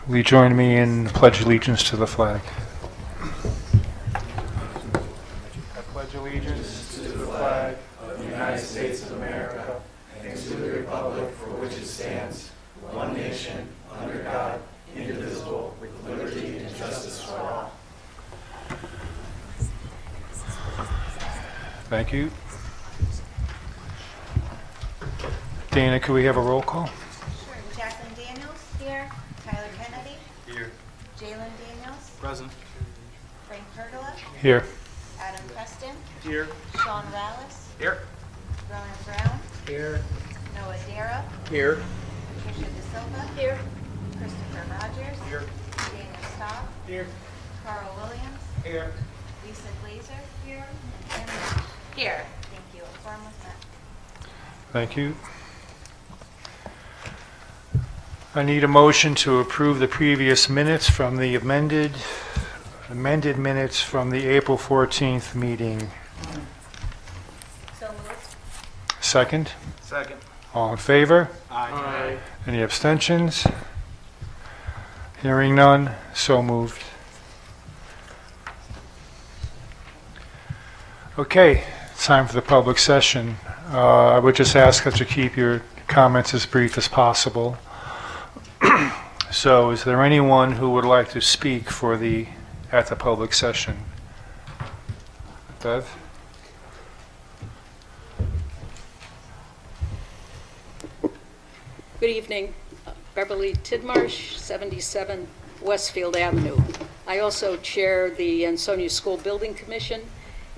Will you join me in pledge allegiance to the flag? I pledge allegiance to the flag of the United States of America and to the republic for which it stands, one nation, under God, indivisible, with liberty and justice for all. Thank you. Dana, could we have a roll call? Sure. Jacqueline Daniels here. Tyler Kennedy. Here. Jalen Daniels. Present. Frank Pergola. Here. Adam Preston. Here. Sean Vallis. Here. Ronan Brown. Here. Noah Dara. Here. Patricia De Silva. Here. Christopher Rogers. Here. Daniel Staub. Here. Carl Williams. Here. Lisa Glazer. Here. And Anne here. Thank you. A quorum was met. Thank you. I need a motion to approve the previous minutes from the amended minutes from the April 14th meeting. So moved. Second? Second. All in favor? Aye. Any abstentions? Hearing none, so moved. Okay, it's time for the public session. I would just ask that you keep your comments as brief as possible. So is there anyone who would like to speak at the public session? Bev? Good evening. Beverly Tidmarsh, 77 Westfield Avenue. I also chair the Ansonia School Building Commission,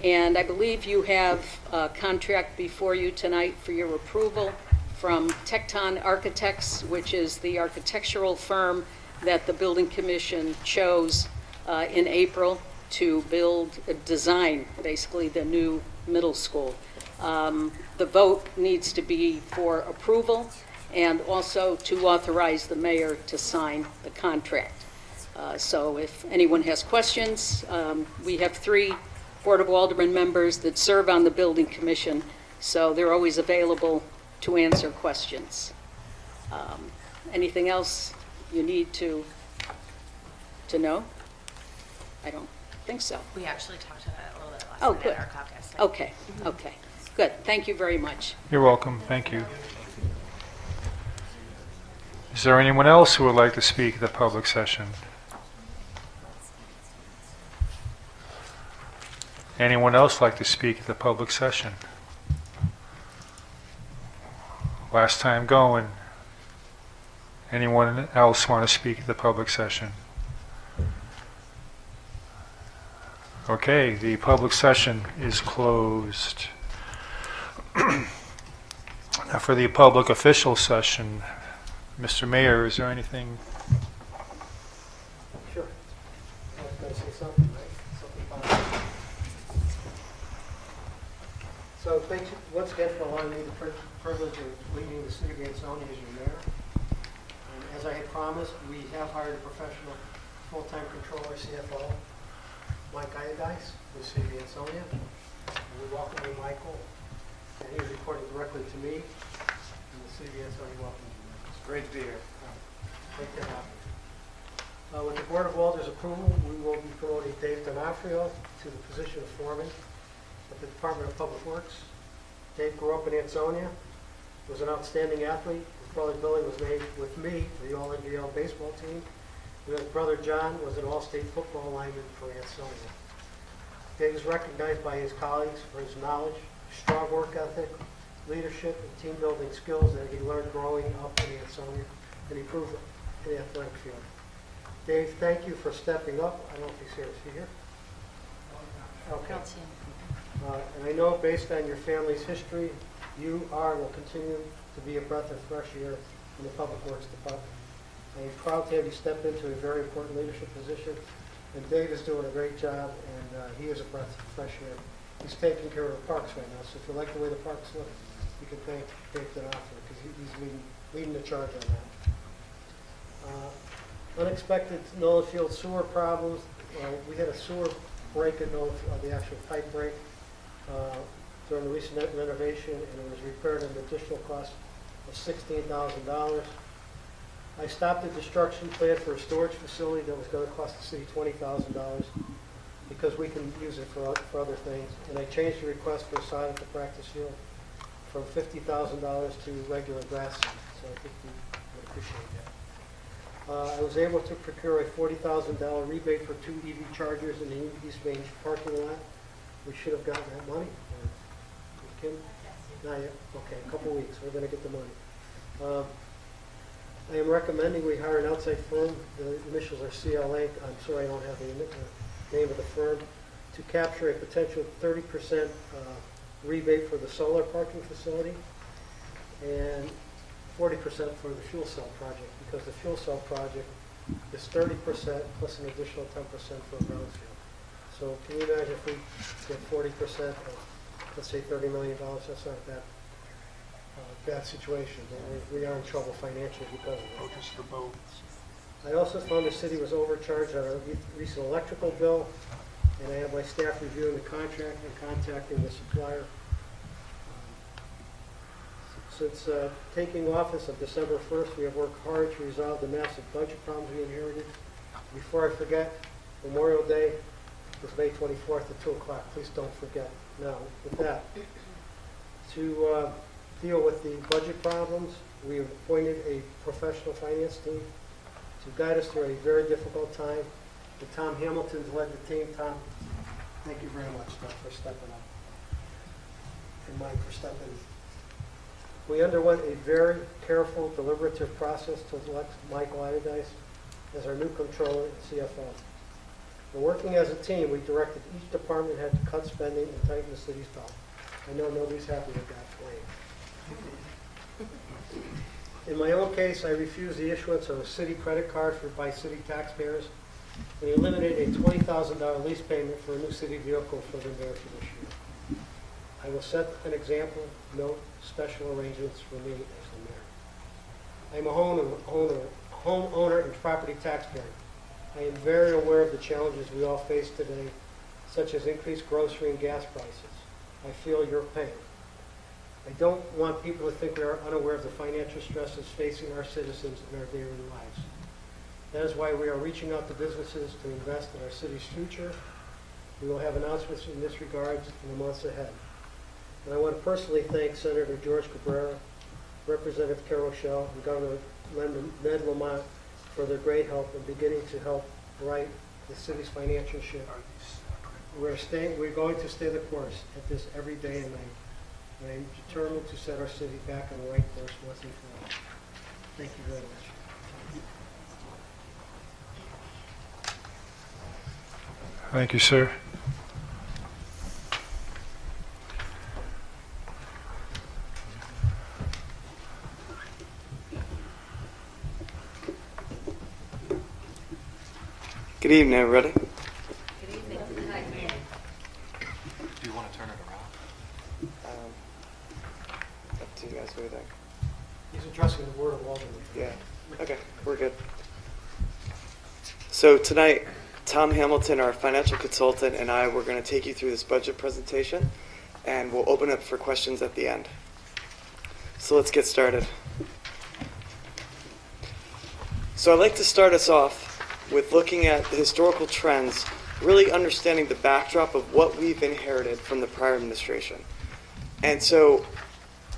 and I believe you have a contract before you tonight for your approval from Tecton Architects, which is the architectural firm that the Building Commission chose in April to design basically the new middle school. The vote needs to be for approval and also to authorize the mayor to sign the contract. So if anyone has questions, we have 3 Board of Aldermen members that serve on the Building Commission, so they're always available to answer questions. Anything else you need to know? I don't think so. We actually talked about it a little bit last Oh, night good. at our caucus. Okay, okay, good. Thank you very much. You're welcome. Thank you. Is there anyone else who would like to speak at the public session? Anyone else like to speak at the public session? Last time going. Anyone else want to speak at the public session? Okay, the public session is closed. Now for the public official session, Mr. Mayor, is there anything? Sure. I was going to say something, right? Something positive. So thanks once again for allowing me the privilege of leading the city of Ansonia as your mayor. And as I had promised, we have hired a professional full-time controller, CFO, Mike Iadice, with the city of Ansonia. And we welcome you, Michael. And he's reporting directly to me. And the city of Ansonia welcomes you, Michael. It's great to be here. Make that happen. With the Board of Alder's approval, we will be promoting Dave D'Onofrio to the position of foreman at the Department of Public Works. Dave grew up in Ansonia, was an outstanding athlete. His brother Billy was named with me to the All-NBL baseball team. And his brother John was an all-state football lineman for Ansonia. Dave is recognized by his colleagues for his knowledge, strong work ethic, leadership, and team-building skills that he learned growing up in Ansonia, and he proved in the athletic field. Dave, thank you for stepping up. I don't know if he's here. Is he here? Okay. And I know based on your family's history, you are and will continue to be a breath of fresh air in the Public Works Department. I am proud to have you step into a very important leadership position, and Dave is doing a great job, and he is a breath of fresh air. He's taking care of the parks right now, so if you like the way the parks look, you can thank Dave D'Onofrio because he's leading the charge on that. Unexpected Nolan Field sewer problems. We had a sewer break at Nolan, the actual pipe break during the recent renovation, and it was repaired at an additional cost of $16,000. I stopped the construction plan for a storage facility that was going to cost the city $20,000 because we can use it for other things. And I changed the request for a sign at the practice field from $50,000 to regular grass seed. So I think we would appreciate that. I was able to procure a $40,000 rebate for 2 EV chargers in the East Main parking lot. We should have gotten that money. Kim? Not yet. Okay, a couple weeks. We're going to get the money. I am recommending we hire an outside firm. The initials are CLA. I'm sorry I don't have the name of the firm, to capture a potential 30% rebate for the solar parking facility and 40% for the fuel cell project, because the fuel cell project is 30% plus an additional 10% for a brownfield. So can you imagine if we get 40% of, let's say, $30 million? That's not that bad situation. We are in trouble financially because of it. I also found the city was overcharged on a recent electrical bill, and I have my staff reviewing the contract and contacting the supplier. Since taking office on December 1st, we have worked hard to resolve the massive budget problems we inherited. Before I forget, Memorial Day is May 24th at 2 o'clock. Please don't forget. Now, with that, to deal with the budget problems, we have appointed a professional finance team to guide us through a very difficult time. And Tom Hamilton's led the team. Tom, thank you very much, Tom, for stepping up. And Mike for stepping in. We underwent a very careful, deliberative process to elect Michael Iodice as our new controller and CFO. And working as a team, we directed each department head to cut spending and tighten the city's belt. I know nobody's happy with that for you. In my own case, I refused the issuance of a city credit card by city taxpayers and eliminated a $20,000 lease payment for a new city vehicle for the mayor for this year. I will set an example, no special arrangements for me as the mayor. I am a homeowner and property taxpayer. I am very aware of the challenges we all face today, such as increased grocery and gas prices. I feel your pain. I don't want people to think we are unaware of the financial stresses facing our citizens in our daily lives. That is why we are reaching out to businesses to invest in our city's future. We will have announcements in this regard in the months ahead. And I want to personally thank Senator George Cabrera, Representative Carol Shell, and Governor Ned Lamont for their great help in beginning to help right the city's financial ship. We're going to stay the course at this every day and night. And I'm determined to set our city back on the right course once and for all. Thank you very much. Thank you, sir. Good evening, everybody. Good evening. Do you want to turn it around? Up to you guys, what do you think? He's addressing the Board of Aldermen. Yeah. Okay, we're good. So tonight, Tom Hamilton, our financial consultant, and I, we're going to take you through this budget presentation, and we'll open up for questions at the end. So let's get started. So I'd like to start us off with looking at the historical trends, really understanding the backdrop of what we've inherited from the prior administration. And so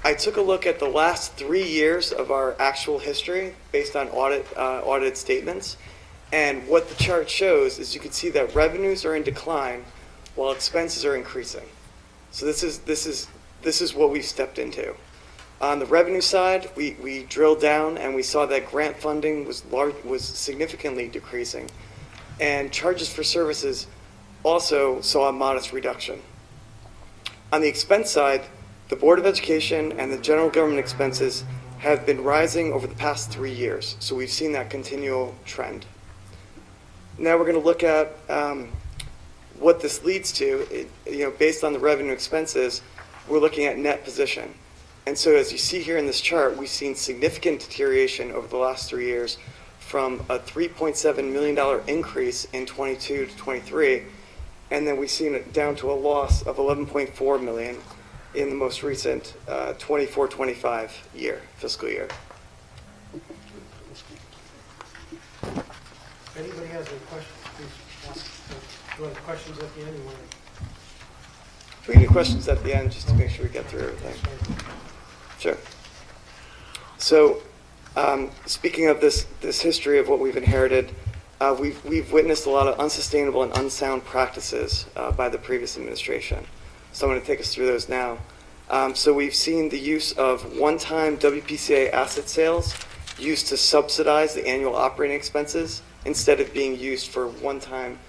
I took a look at the last 3 years of our actual history based on audited statements. And what the chart shows is you can see that revenues are in decline while expenses are increasing. So this is what we've stepped into. On the revenue side, we drilled down and we saw that grant funding was significantly decreasing, and charges for services also saw a modest reduction. On the expense side, the Board of Education and the general government expenses have been rising over the past 3 years, so we've seen that continual trend. Now we're going to look at what this leads to. Based on the revenue expenses, we're looking at net position. And so as you see here in this chart, we've seen significant deterioration over the last 3 years, from a $3.7 million increase in 22 to 23, and then we've seen it down to a loss of $11.4 million in the most recent 24-25 fiscal year. has any questions, please ask. If you have questions at the end, you want We can do questions at the end just to make sure we get through everything. Sure. So, speaking of this history of what we've inherited, we've witnessed a lot of unsustainable and unsound practices by the previous administration. So I'm going to take us through those now. So we've seen the use of one-time WPCA asset sales used to subsidize the annual operating expenses instead of being used for one-time,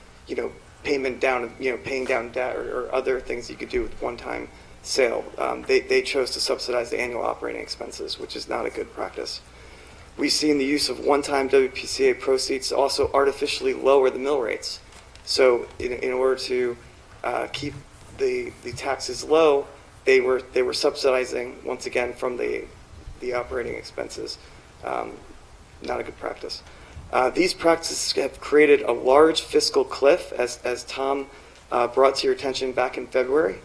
payment down, paying down debt or other things you could do with one-time sale. They chose to subsidize the annual operating expenses, which is not a good practice. We've seen the use of one-time WPCA proceeds to also artificially lower the mill rates. So in order to keep the taxes low, they were subsidizing once again from the operating expenses. Not a good practice. These practices have created a large fiscal cliff, as Tom brought to your attention back in February,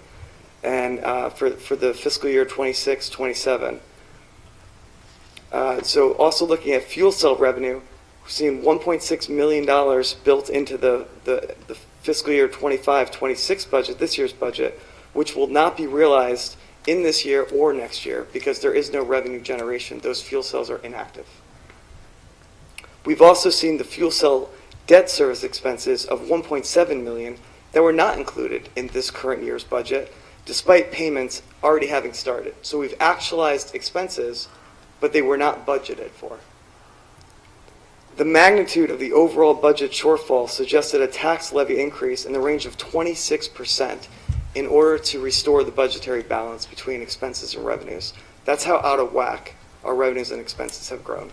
and for the fiscal year 26-27. So also looking at fuel cell revenue, we're seeing $1.6 million built into the fiscal year 25-26 budget, this year's budget, which will not be realized in this year or next year because there is no revenue generation. Those fuel cells are inactive. We've also seen the fuel cell debt service expenses of $1.7 million that were not included in this current year's budget, despite payments already having started. So we've actualized expenses, but they were not budgeted for. The magnitude of the overall budget shortfall suggested a tax levy increase in the range of 26% in order to restore the budgetary balance between expenses and revenues. That's how out of whack our revenues and expenses have grown.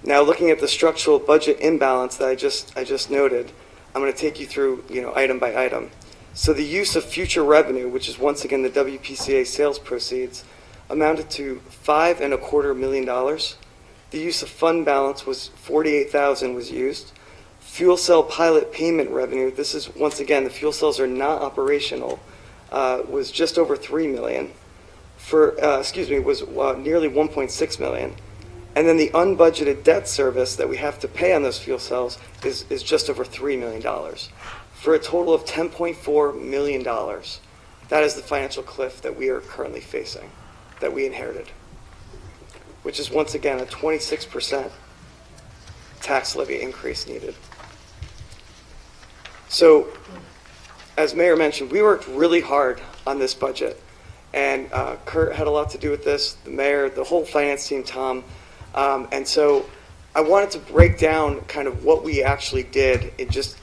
Now, looking at the structural budget imbalance that I just noted, I'm going to take you through, item by item. So the use of future revenue, which is once again the WPCA sales proceeds, amounted to $5.25 million. The use of fund balance was $48,000 was used. Fuel cell pilot payment revenue, this is once again the fuel cells are not operational, was just over $3 million. Was nearly $1.6 million. And then the unbudgeted debt service that we have to pay on those fuel cells is just over $3 million, for a total of $10.4 million. That is the financial cliff that we are currently facing, that we inherited, which is once again a 26% tax levy increase needed. So, as Mayor mentioned, we worked really hard on this budget, and Kurt had a lot to do with this, the mayor, the whole finance team, Tom. And so I wanted to break down kind of what we actually did in just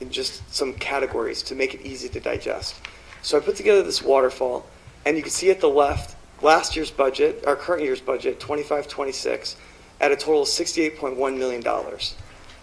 some categories to make it easy to digest. So I put together this waterfall, and you can see at the left, last year's budget, our current year's budget, 25-26, at a total of $68.1 million.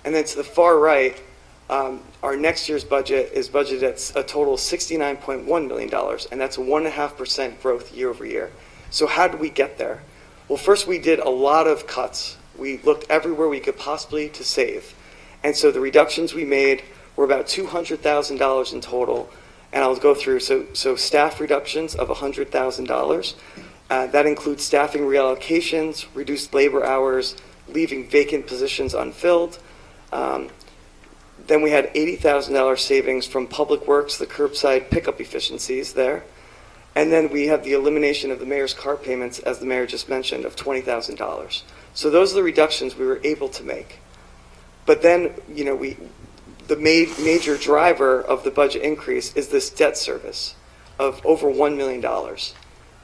And then to the far right, our next year's budget is budgeted at a total of $69.1 million, and that's a 1.5% growth year over year. So how did we get there? Well, first we did a lot of cuts. We looked everywhere we could possibly to save. And so the reductions we made were about $200,000 in total. And I'll go through, so staff reductions of $100,000. That includes staffing reallocations, reduced labor hours, leaving vacant positions unfilled. Then we had $80,000 savings from Public Works, the curbside pickup efficiencies there. And then we have the elimination of the mayor's car payments, as the mayor just mentioned, of $20,000. So those are the reductions we were able to make. But then, the major driver of the budget increase is this debt service of over $1 million.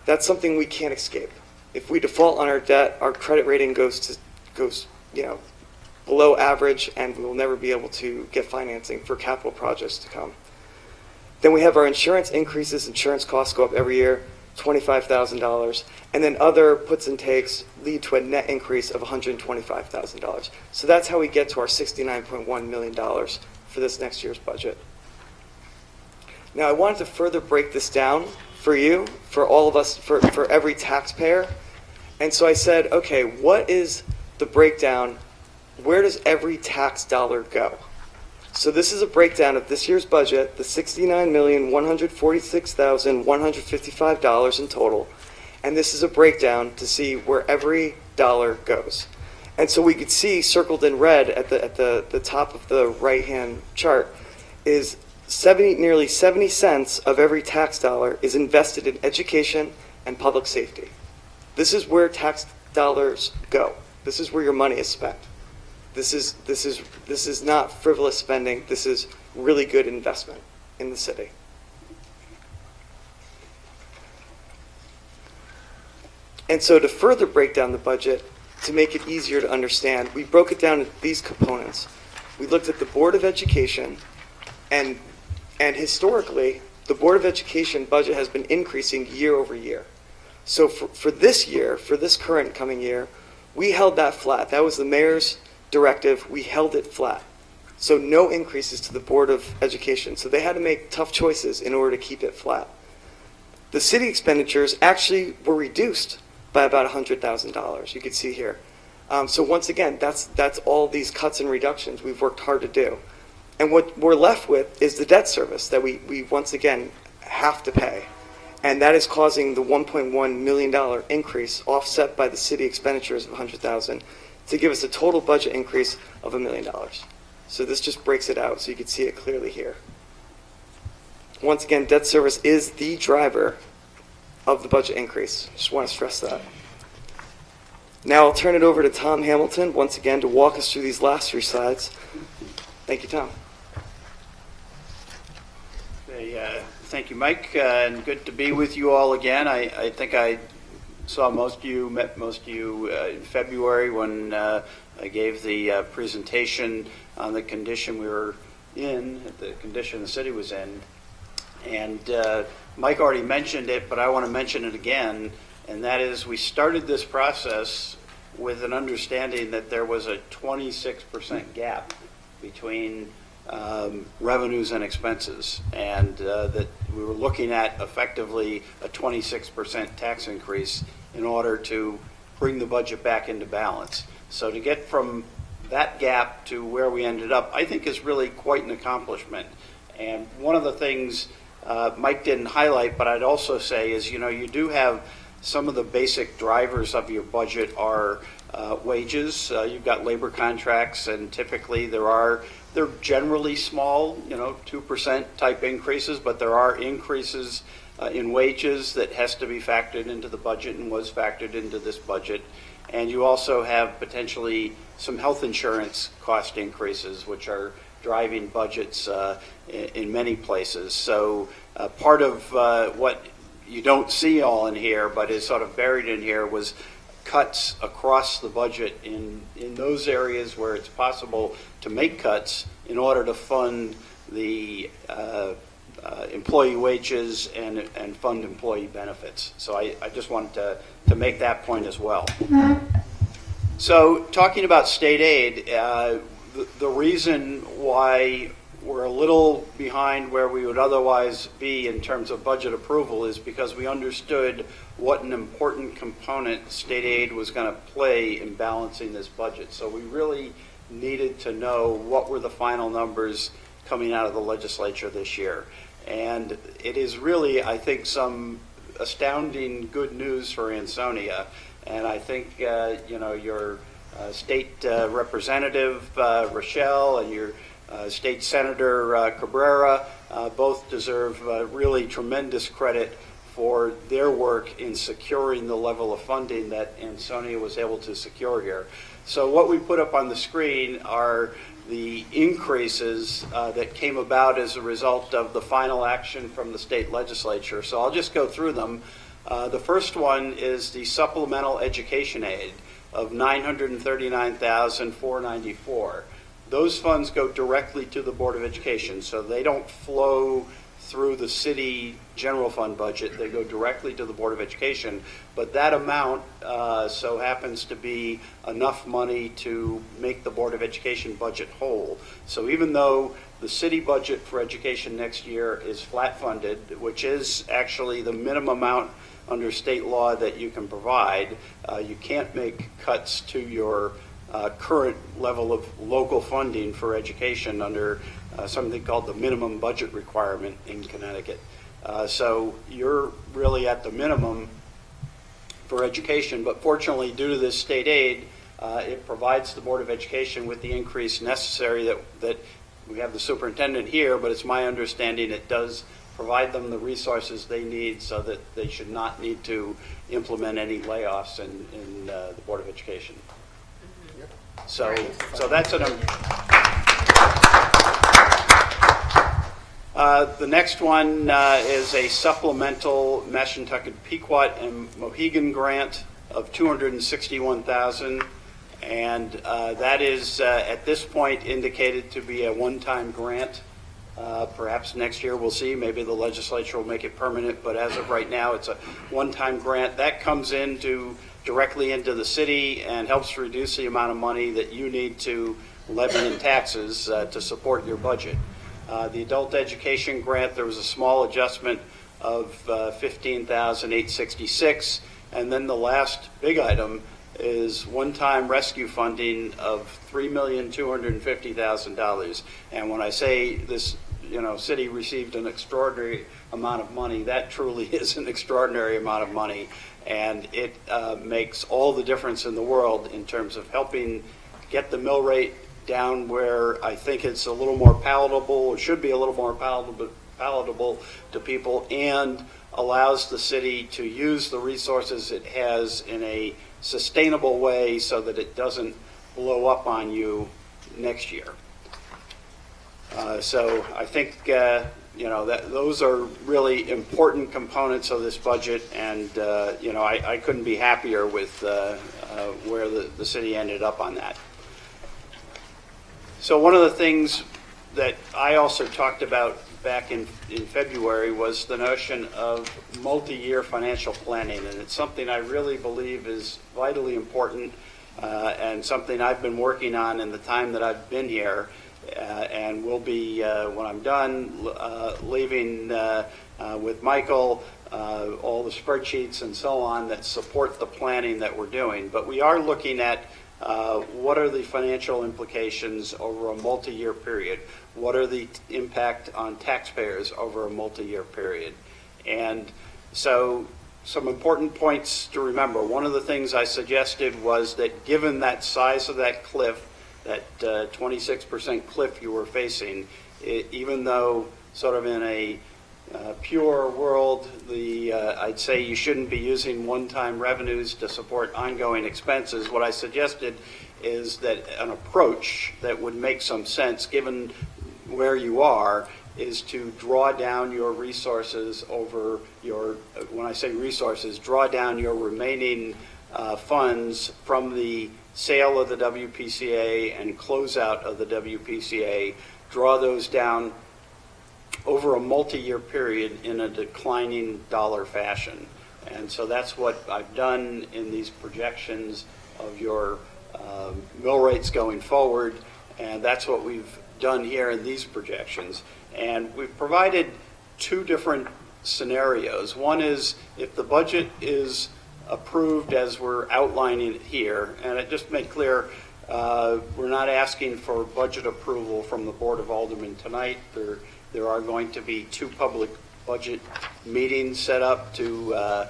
That's something we can't escape. If we default on our debt, our credit rating goes below average, and we will never be able to get financing for capital projects to come. Then we have our insurance increases. Insurance costs go up every year, $25,000. And then other puts and takes lead to a net increase of $125,000. So that's how we get to our $69.1 million for this next year's budget. Now, I wanted to further break this down for you, for all of us, for every taxpayer. And so I said, okay, what is the breakdown? Where does every tax dollar go? So this is a breakdown of this year's budget, the $69,146,155 in total, and this is a breakdown to see where every dollar goes. And so we could see circled in red at the top of the right-hand chart is nearly 70 cents of every tax dollar is invested in education and public safety. This is where tax dollars go. This is where your money is spent. This is not frivolous spending. This is really good investment in the city. And so to further break down the budget, to make it easier to understand, we broke it down into these components. We looked at the Board of Education, and historically, the Board of Education budget has been increasing year over year. So for this year, for this current coming year, we held that flat. That was the mayor's directive. We held it flat. So no increases to the Board of Education. So they had to make tough choices in order to keep it flat. The city expenditures actually were reduced by about $100,000. You can see here. So once again, that's all these cuts and reductions we've worked hard to do. And what we're left with is the debt service that we once again have to pay. And that is causing the $1.1 million increase offset by the city expenditures of $100,000 to give us a total budget increase of $1 million. So this just breaks it out so you can see it clearly here. Once again, debt service is the driver of the budget increase. Just want to stress that. Now I'll turn it over to Tom Hamilton once again to walk us through these last 3 slides. Thank you, Tom. Thank you, Mike, and good to be with you all again. I think I saw most of you, met most of you in February when I gave the presentation on the condition we were in, the condition the city was in. And Mike already mentioned it, but I want to mention it again, and that is we started this process with an understanding that there was a 26% gap between revenues and expenses, and that we were looking at effectively a 26% tax increase in order to bring the budget back into balance. So to get from that gap to where we ended up, I think is really quite an accomplishment. And one of the things Mike didn't highlight, but I'd also say is, you do have some of the basic drivers of your budget are wages. You've got labor contracts, and typically they're generally small, 2% type increases, but there are increases in wages that has to be factored into the budget and was factored into this budget. And you also have potentially some health insurance cost increases, which are driving budgets in many places. So part of what you don't see all in here, but is sort of buried in here, was cuts across the budget in those areas where it's possible to make cuts in order to fund the employee wages and fund employee benefits. So I just wanted to make that point as well. So talking about state aid, the reason why we're a little behind where we would otherwise be in terms of budget approval is because we understood what an important component state aid was going to play in balancing this budget. So we really needed to know what were the final numbers coming out of the legislature this year. And it is really, I think, some astounding good news for Ansonia. And I think, your state representative, Rochelle, and your State Senator Cabrera both deserve really tremendous credit for their work in securing the level of funding that Ansonia was able to secure here. So what we put up on the screen are the increases that came about as a result of the final action from the state legislature. So I'll just go through them. The first one is the supplemental education aid of $939,494. Those funds go directly to the Board of Education, so they don't flow through the city general fund budget. They go directly to the Board of Education, but that amount so happens to be enough money to make the Board of Education budget whole. So even though the city budget for education next year is flat funded, which is actually the minimum amount under state law that you can provide, you can't make cuts to your current level of local funding for education under something called the minimum budget requirement in Connecticut. So you're really at the minimum for education, but fortunately, due to this state aid, It provides the Board of Education with the increase necessary that we have the superintendent here, but it's my understanding it does provide them the resources they need so that they should not need to implement any layoffs in the Board of Education. So that's an. The next one is a supplemental Mashantucket Pequot and Mohegan grant of $261,000, and that is at this point indicated to be a one-time grant. Perhaps next year we'll see. Maybe the legislature will make it permanent, but as of right now, it's a one-time grant that comes directly into the city and helps reduce the amount of money that you need to levy in taxes to support your budget. The adult education grant, there was a small adjustment of $15,866, and then the last big item is one-time rescue funding of $3,250,000. And when I say this, city received an extraordinary amount of money, that truly is an extraordinary amount of money, and it makes all the difference in the world in terms of helping get the mill rate down where I think it's a little more palatable, or should be a little more palatable to people, and allows the city to use the resources it has in a sustainable way so that it doesn't blow up on you next year. So I think that those are really important components of this budget, and I couldn't be happier with where the city ended up on that. So one of the things that I also talked about back in February was the notion of multi-year financial planning, and it's something I really believe is vitally important and something I've been working on in the time that I've been here, and will be when I'm done leaving with Michael, all the spreadsheets and so on that support the planning that we're doing. But we are looking at what are the financial implications over a multi-year period? What are the impact on taxpayers over a multi-year period? And so some important points to remember. One of the things I suggested was that given that size of that cliff, that 26% cliff you were facing, even though sort of in a pure world, I'd say you shouldn't be using one-time revenues to support ongoing expenses. What I suggested is that an approach that would make some sense, given where you are, is to draw down your resources over your, when I say resources, draw down your remaining funds from the sale of the WPCA and closeout of the WPCA, draw those down over a multi-year period in a declining dollar fashion. And so that's what I've done in these projections of your mill rates going forward, and that's what we've done here in these projections. And we've provided two different scenarios. One is if the budget is approved as we're outlining it here, and it just made clear we're not asking for budget approval from the Board of Aldermen tonight. There are going to be two public budget meetings set up to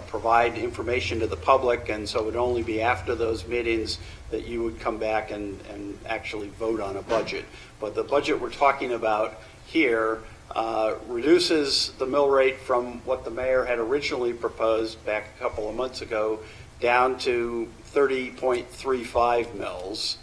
provide information to the public, and so it would only be after those meetings that you would come back and actually vote on a budget. But the budget we're talking about here reduces the mill rate from what the mayor had originally proposed back a couple of months ago down to 30.35 mils,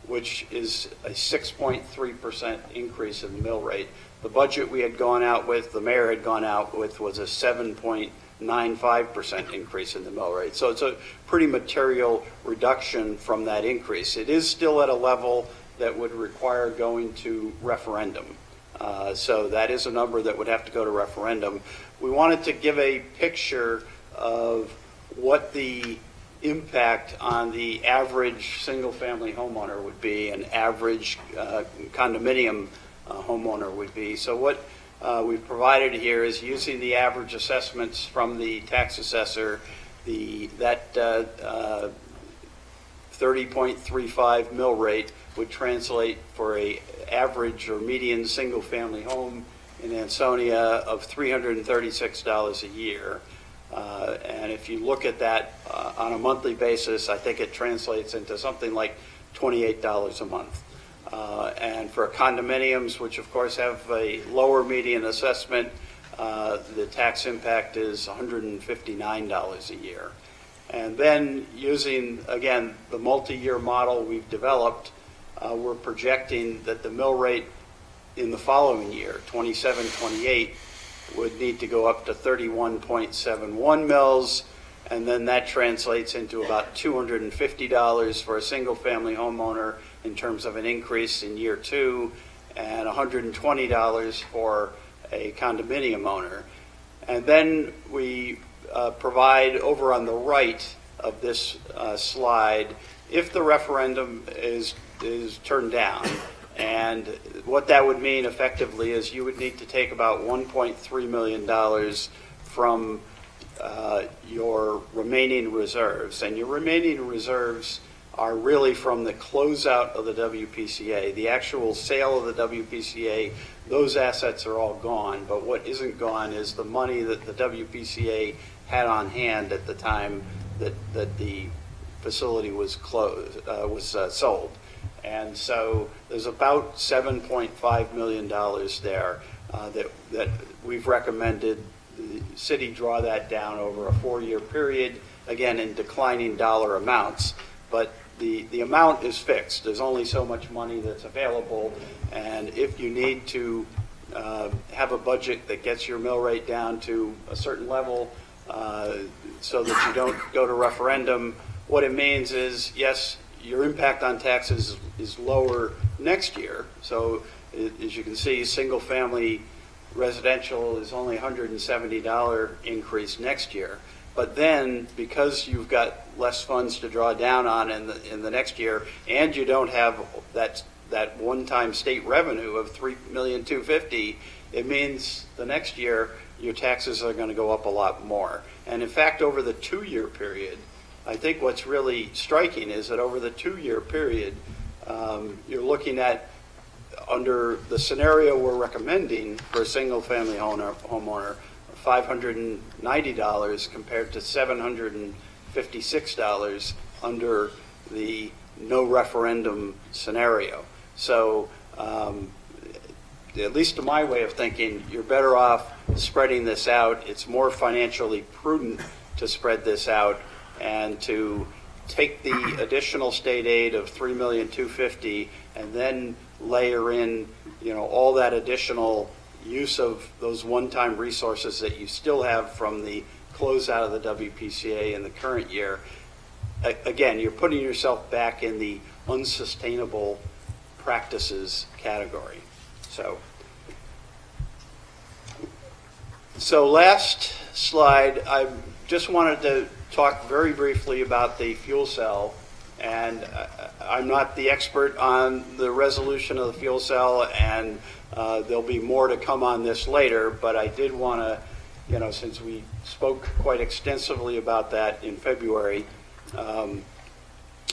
which is a 6.3% increase in the mill rate. The budget we had gone out with, the mayor had gone out with, was a 7.95% increase in the mill rate. So it's a pretty material reduction from that increase. It is still at a level that would require going to referendum. So that is a number that would have to go to referendum. We wanted to give a picture of what the impact on the average single-family homeowner would be, an average condominium homeowner would be. So what we've provided here is using the average assessments from the tax assessor, that 30.35 mill rate would translate for a average or median single-family home in Ansonia of $336 a year. And if you look at that on a monthly basis, I think it translates into something like $28 a month. And for condominiums, which of course have a lower median assessment, the tax impact is $159 a year. And then using, again, the multi-year model we've developed, we're projecting that the mill rate in the following year, 27-28, would need to go up to 31.71 mils, and then that translates into about $250 for a single-family homeowner in terms of an increase in year 2, and $120 for a condominium owner. And then we provide over on the right of this slide, if the referendum is turned down, and what that would mean effectively is you would need to take about $1.3 million from your remaining reserves. And your remaining reserves are really from the closeout of the WPCA. The actual sale of the WPCA, those assets are all gone, but what isn't gone is the money that the WPCA had on hand at the time that the facility was sold. And so there's about $7.5 million there that we've recommended the city draw that down over a 4-year period, again in declining dollar amounts. But the amount is fixed. There's only so much money that's available, and if you need to have a budget that gets your mill rate down to a certain level so that you don't go to referendum, what it means is, yes, your impact on taxes is lower next year. So as you can see, single-family residential is only $170 increase next year. But then, because you've got less funds to draw down on in the next year, and you don't have that one-time state revenue of $3,250,000, it means the next year your taxes are going to go up a lot more. And in fact, over the 2-year period, I think what's really striking is that over the 2-year period, you're looking at, under the scenario we're recommending for a single-family homeowner, $590 compared to $756 under the no referendum scenario. So at least to my way of thinking, you're better off spreading this out. It's more financially prudent to spread this out and to take the additional state aid of $3,250,000 and then layer in, all that additional use of those one-time resources that you still have from the closeout of the WPCA in the current year. Again, you're putting yourself back in the unsustainable practices category. So last slide, I just wanted to talk very briefly about the fuel cell. And I'm not the expert on the resolution of the fuel cell, and there'll be more to come on this later, but I did want to, since we spoke quite extensively about that in February,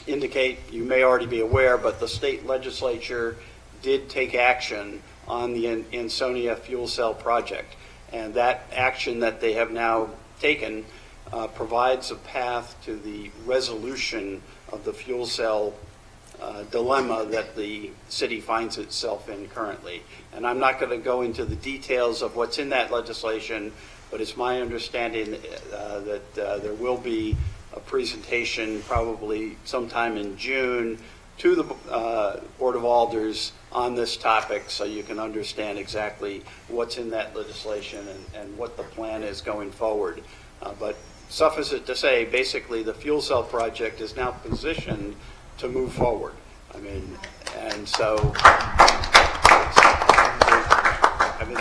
indicate, you may already be aware, but the state legislature did take action on the Ansonia fuel cell project. And that action that they have now taken provides a path to the resolution of the fuel cell dilemma that the city finds itself in currently. And I'm not going to go into the details of what's in that legislation, but it's my understanding that there will be a presentation probably sometime in June to the Board of Alders on this topic, so you can understand exactly what's in that legislation and what the plan is going forward. But suffice it to say, basically the fuel cell project is now positioned to move forward. And so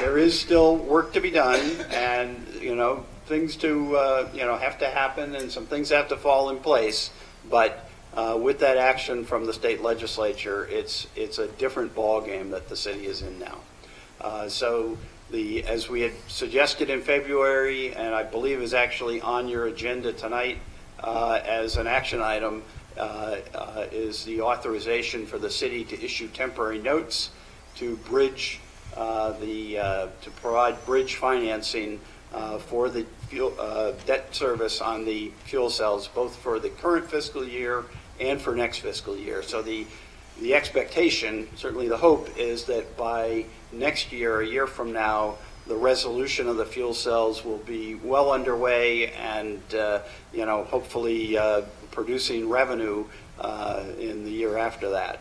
there is still work to be done, and things to have to happen, and some things have to fall in place. But with that action from the state legislature, it's a different ball game that the city is in now. So as we had suggested in February, and I believe is actually on your agenda tonight as an action item, is the authorization for the city to issue temporary notes to bridge to provide bridge financing for the fuel, debt service on the fuel cells, both for the current fiscal year and for next fiscal year. So the expectation, certainly the hope, is that by next year, a year from now, the resolution of the fuel cells will be well underway and, hopefully producing revenue in the year after that.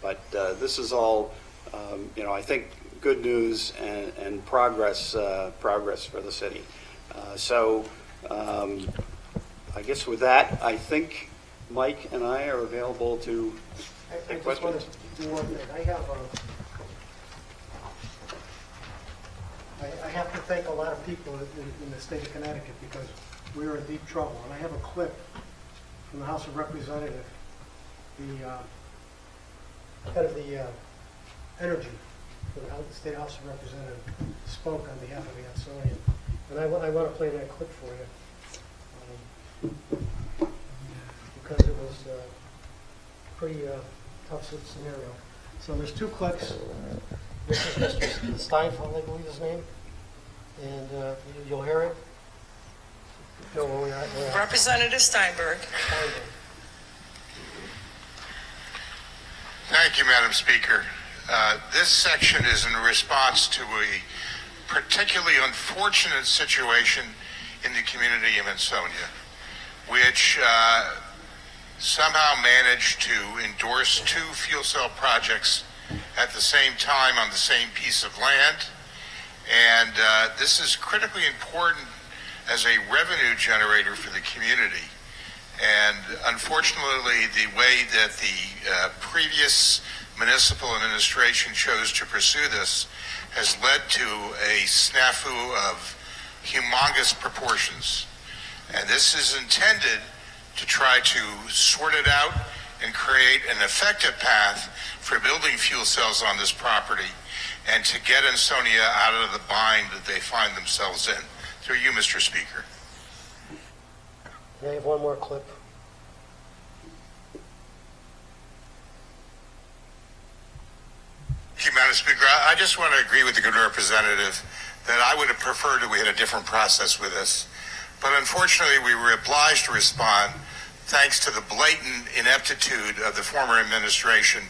But this is all, I think, good news and progress for the city. I guess with that, I think Mike and I are available to I take just want questions. to do one thing. I have to thank a lot of people in the state of Connecticut because we were in deep trouble. And I have a clip from the House of Representatives, the head of the energy for the State House of Representatives spoke on behalf of the Ansonia. And I want to play that clip for you because it was a pretty tough scenario. So there's two clips. This is Mr. Steinfeld, I believe his name, and you'll hear it. Know where we are. Representative Steinberg. Thank you, Madam Speaker. This section is in response to a particularly unfortunate situation in the community of Ansonia, which somehow managed to endorse two fuel cell projects at the same time on the same piece of land. And this is critically important as a revenue generator for the community. And unfortunately, the way that the previous municipal administration chose to pursue this has led to a snafu of humongous proportions. And this is intended to try to sort it out and create an effective path for building fuel cells on this property and to get Ansonia out of the bind that they find themselves in. Through you, Mr. Speaker. I have one more clip. Thank you, Madam Speaker. I just want to agree with the good representative that I would have preferred that we had a different process with this. But unfortunately, we were obliged to respond thanks to the blatant ineptitude of the former administration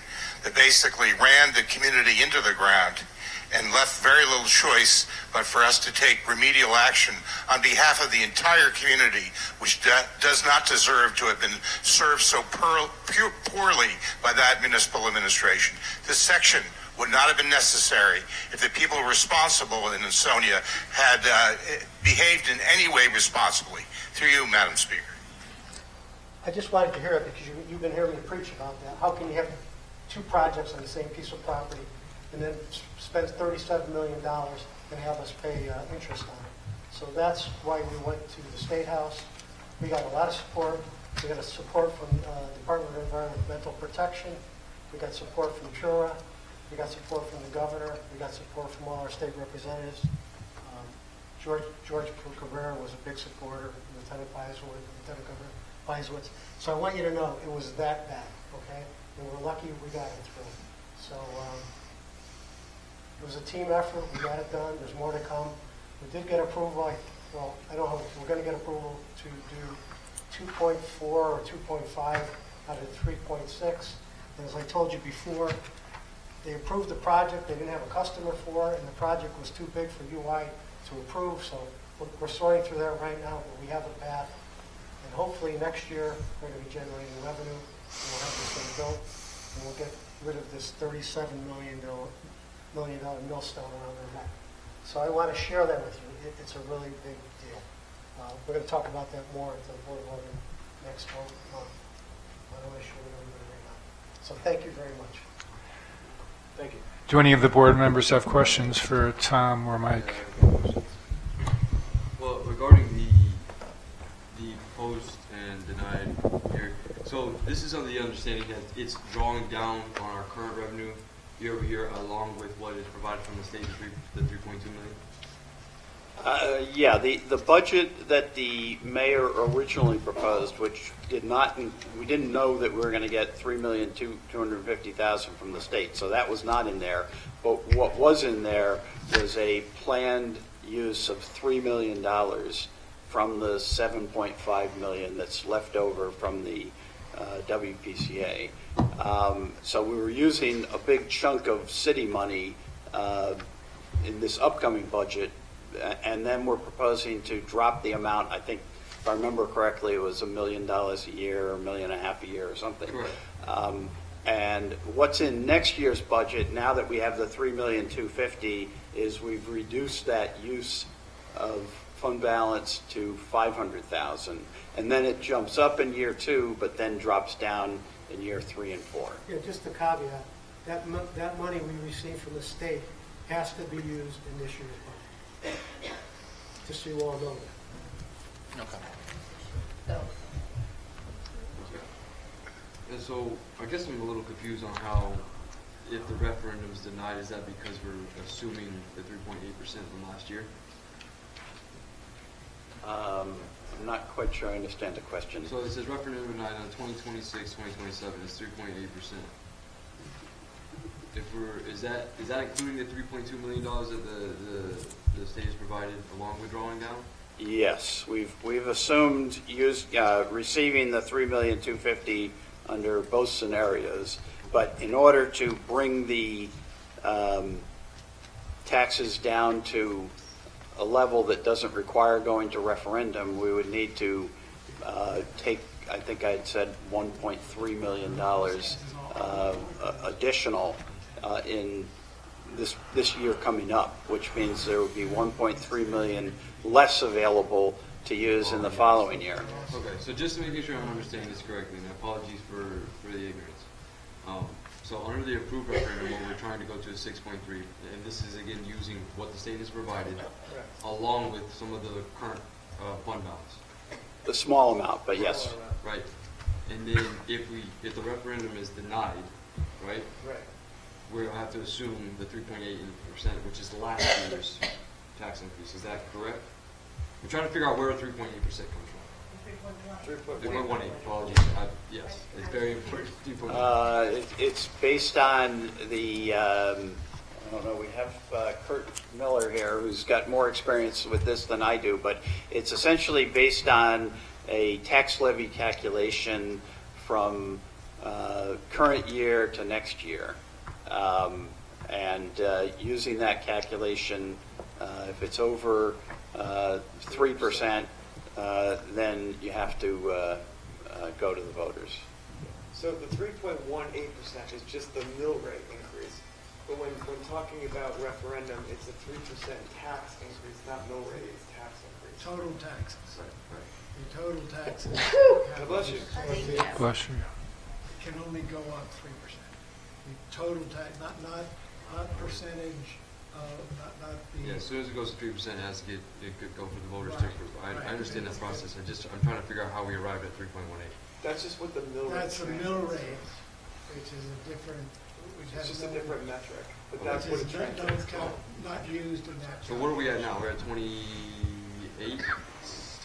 that basically ran the community into the ground and left very little choice but for us to take remedial action on behalf of the entire community, which does not deserve to have been served so poorly by that municipal administration. This section would not have been necessary if the people responsible in Ansonia had behaved in any way responsibly. Through you, Madam Speaker. I just wanted to hear it because you've been hearing me preach about that. How can you have two projects on the same piece of property and then spend $37 million and have us pay interest on it? So that's why we went to the State House. We got a lot of support. We got support from the Department of Environmental Protection. We got support from Trura. We got support from the governor. We got support from all our state representatives. George Cabrera was a big supporter, Lieutenant Governor Beiswitz. So I want you to know it was that bad, okay? And we're lucky we got it through. So it was a team effort. We got it done. There's more to come. We did get approval. I don't know. We're going to get approval to do 2.4 or 2.5 out of 3.6. And as I told you before, they approved the project. They didn't have a customer for it, and the project was too big for UI to approve. So we're sorting through that right now, but we have a path. And hopefully next year we're going to be generating revenue, and we'll have this thing built, and we'll get rid of this $37 million millstone around their neck. So I want to share that with you. It's a really big deal. We're going to talk about that more at the Board of Aldermen next month. I don't want to share with everybody right now. So thank you very much. Thank you. Do any of the board members have questions for Tom or Mike? Well, regarding the proposed and denied here, so this is under the understanding that it's drawing down on our current revenue year over year, along with what is provided from the state, the 3.2 million. Yeah, the budget that the mayor originally proposed, which we didn't know that we were going to get $3,250,000 from the state, so that was not in there. But what was in there was a planned use of $3 million from the $7.5 million that's left over from the WPCA. So we were using a big chunk of city money in this upcoming budget, and then we're proposing to drop the amount. I think, if I remember correctly, it was $1 million a year or $1.5 million a year or something. Correct. And what's in next year's budget, now that we have the $3,250,000, is we've reduced that use of fund balance to $500,000, and then it jumps up in year 2, but then drops down in year 3 and 4. Yeah, just a caveat, that money we receive from the state has to be used in this year's budget. Just so you all know that. Okay. And so I guess I'm a little confused on how, if the referendum is denied, is that because we're assuming the 3.8% from last year? I'm not quite sure I understand the question. So it says referendum denied on 2026, 2027 is 3.8%. Is that including the $3.2 million that the state has provided along with drawing down? Yes, we've assumed receiving the $3,250,000 under both scenarios, but in order to bring the taxes down to a level that doesn't require going to referendum, we would need to take, I think I had said $1.3 million additional in this year coming up, which means there would be $1.3 million less available to use in the following year. Okay, so just to make sure I'm understanding this correctly, and apologies for the ignorance. So under the approved referendum, what we're trying to go to is 6.3, and this is again using what the state has provided, along with some of the current fund balance. The small amount, but yes. Right. And then if the referendum is denied, right? Right. We'll have to assume the 3.8%, which is last year's tax increase. Is that correct? I'm trying to figure out where 3.8% comes from. 3.18. Apologies. Yes, it's very important. It's based on the, I don't know, we have Kurt Miller here, who's got more experience with this than I do, but it's essentially based on a tax levy calculation from current year to next year. And using that calculation, if it's over 3%, then you have to go to the voters. So the 3.18% is just the mill rate increase. But when talking about referendum, it's a 3% tax increase, not mill rate, it's tax increase. Total taxes. Right. The total taxes. God bless you. Bless you. Can only go up 3%. The total tax, not percentage of, not the. Yeah, as soon as it goes to 3%, it could go for the voters to approve. I understand that process. I'm trying to figure out how we arrived at 3.18. That's just what the mill rate That's a mill rate, which is a different. It's just a different metric, but that's what it translates to. Not used in that. So where are we at now? We're at 28,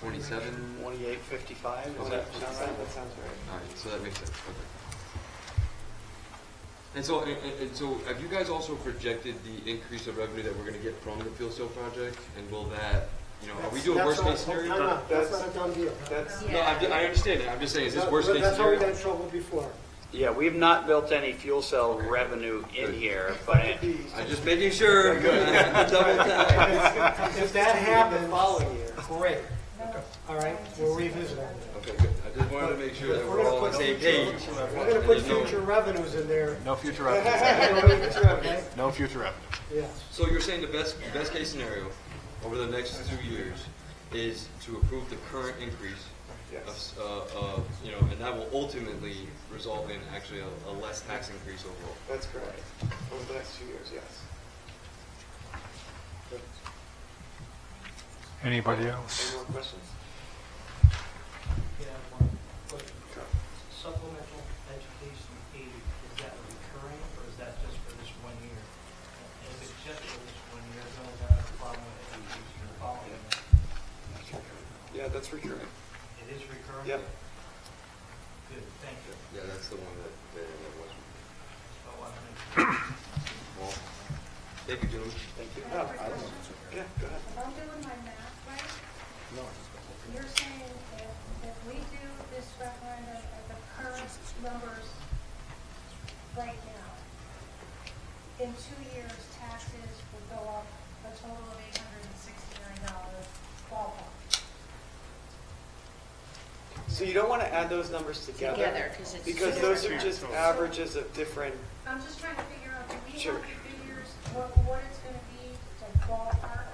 27? 28.55, is That that? sounds right. All right, so that makes sense. Okay. And so have you guys also projected the increase of revenue that we're going to get from the fuel cell project? And will that, are we doing worst case scenario? That's not a done deal. No, I understand that. I'm just saying, is this worst case That's how we scenario? got in trouble before. Yeah, we've not built any fuel cell revenue in here, but I'm just making sure. Double tap. If that happens, Following year. great. All right, we'll revisit it. Okay, good. I just wanted to make sure that we're all on the same page. We're going to put future revenues in there. No future revenue. No future revenue. Yes. So you're saying the best case scenario over the next 2 years is to approve the current increase, Yes. and that will ultimately result in actually a less tax increase overall. That's correct. Over the next 2 years, yes. Anybody Any else? more questions? Yeah, one question. Supplemental education aid, is that recurring or is that just for this 1 year? And if it's just for this 1 year, then we'll have a problem with education the following Yeah, that's recurring. It is recurring? Yep. Good, thank you. Yeah, that's the one that was. So I think- Well, thank you, gentlemen. Thank you. I have a question. Yeah, go ahead. If I'm doing my math right, No. you're saying if we do this referendum at the current numbers right now, in 2 years, taxes would go up a total of $869 ballpark. So you don't want to add those numbers together? Together, 'cause it's Because two those are different just totals. averages of different, I'm just trying to figure out, do we Sure. have the figures, what it's gonna be, like ballpark,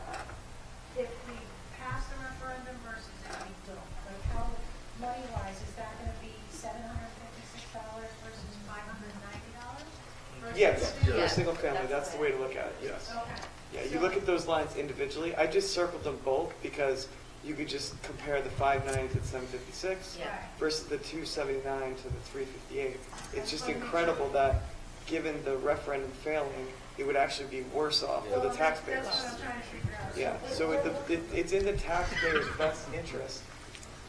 if we pass the referendum versus if we don't? Like how, money-wise, is that gonna be $756 versus $590? yes, for Yeah, a single family, that's that's the way to look at it, yes. Okay. Yeah, you look at those lines individually. I just circled them both because you could just compare the 590 to the 756 Yeah. versus the 279 to the 358. It's just incredible that, given the referendum failing, it would actually be worse off for the Well, taxpayers. That's what I'm trying to figure out. Yeah, so it's in the taxpayers' best interest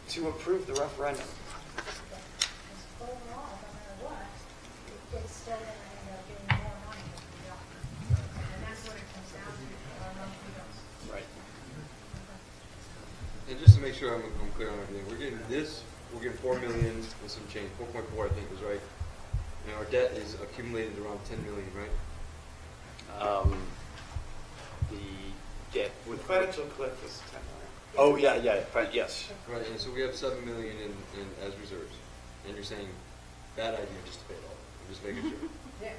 to approve the referendum. Overall, no matter what, it's still gonna end up getting more money if we don't. And that's what it comes down to, our monthly bills. Right. And just to make sure I'm clear on everything, we're getting this, we're getting 4 million and some change, 4.4 I think is right. And our debt is accumulated around 10 million, right? The debt The with. financial cliff is 10 million. Oh, yeah, yes. Right, and so we have 7 million in as reserves. And you're saying, bad idea just to pay it all. I'm just making sure. Yeah.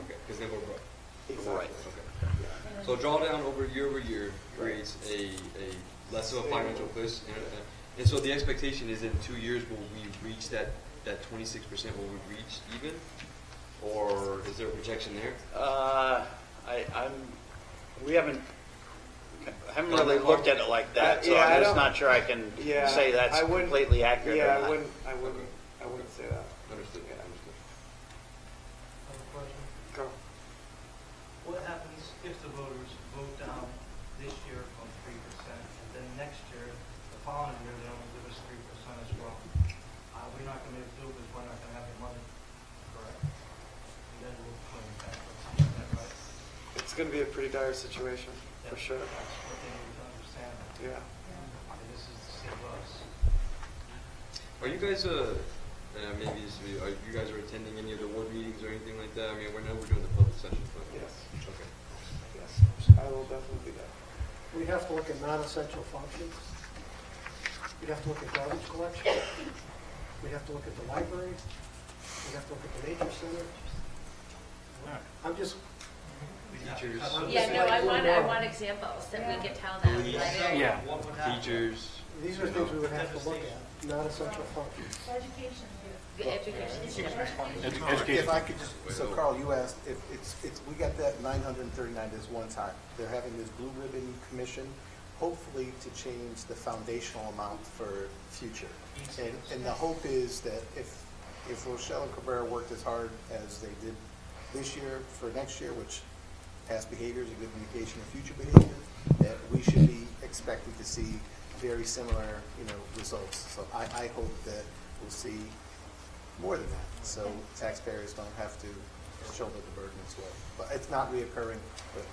Okay, because then we're broke. Exactly. Right. Okay. So drawdown over year creates a less of a financial cliff. And so the expectation is in 2 years, will we reach that 26%, will we reach even? Or is there a projection there? We haven't really looked at it like that, so Yeah, I I'm just don't- not sure I can Yeah, say that's I wouldn't- completely accurate or Yeah, not. I wouldn't say that. Understood, Yeah. understood. Other question? Go. What happens if the voters vote down this year from 3%, and then next year, the following year, they only give us 3% as well? We're not gonna do it because we're not gonna have the money, correct? And then we'll claim bankruptcy, is that right? It's going to be a pretty dire situation, for sure. That's what they need to understand. Yeah. And this is to save us. Are you guys, are you guys attending any of the board meetings or anything like that? I mean, we're doing the public session, but. Yes. Okay. Yes. I will definitely do that. We have to look at non-essential functions. We'd have to look at garbage collection. We'd have to look at the library. We'd have to look at the nature center. I'm just, Teachers, Yeah, no, I want examples that we could tell them. Police. like- Yeah. What would happen? teachers. these are things we would have to look at, non-essential functions. Education, The education is different. Education. If I could just, so Carl, you asked, if it's, we got that 939 this one time. They're having this blue ribbon commission, hopefully to change the foundational amount for future. And the hope is that if Rochelle and Cabrera worked as hard as they did this year for next year, which past behavior is a good indication of future behavior, that we should be expecting to see very similar, results. So I hope that we'll see more than that, so taxpayers don't have to shoulder the burden as well. But it's not reoccurring, but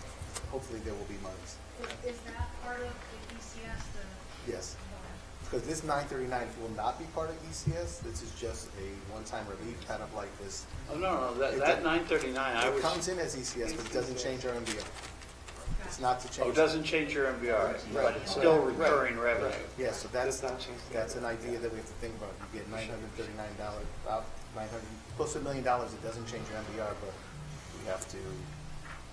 hopefully there will be monies. is that part of the ECS, Yes, because this 939 will not be part of ECS. This is just a one-time relief, kind of like this. Oh, no, that 939, I It was, comes in as ECS, but it doesn't change our MBO. It's not to change. oh, it doesn't change your MBR, but Right. it's still Right. recurring revenue. Yeah, so that's Does not change the that's an idea that we have to think about. You get $939, about 900, close to $1 million. It doesn't change your MBR, but we have to,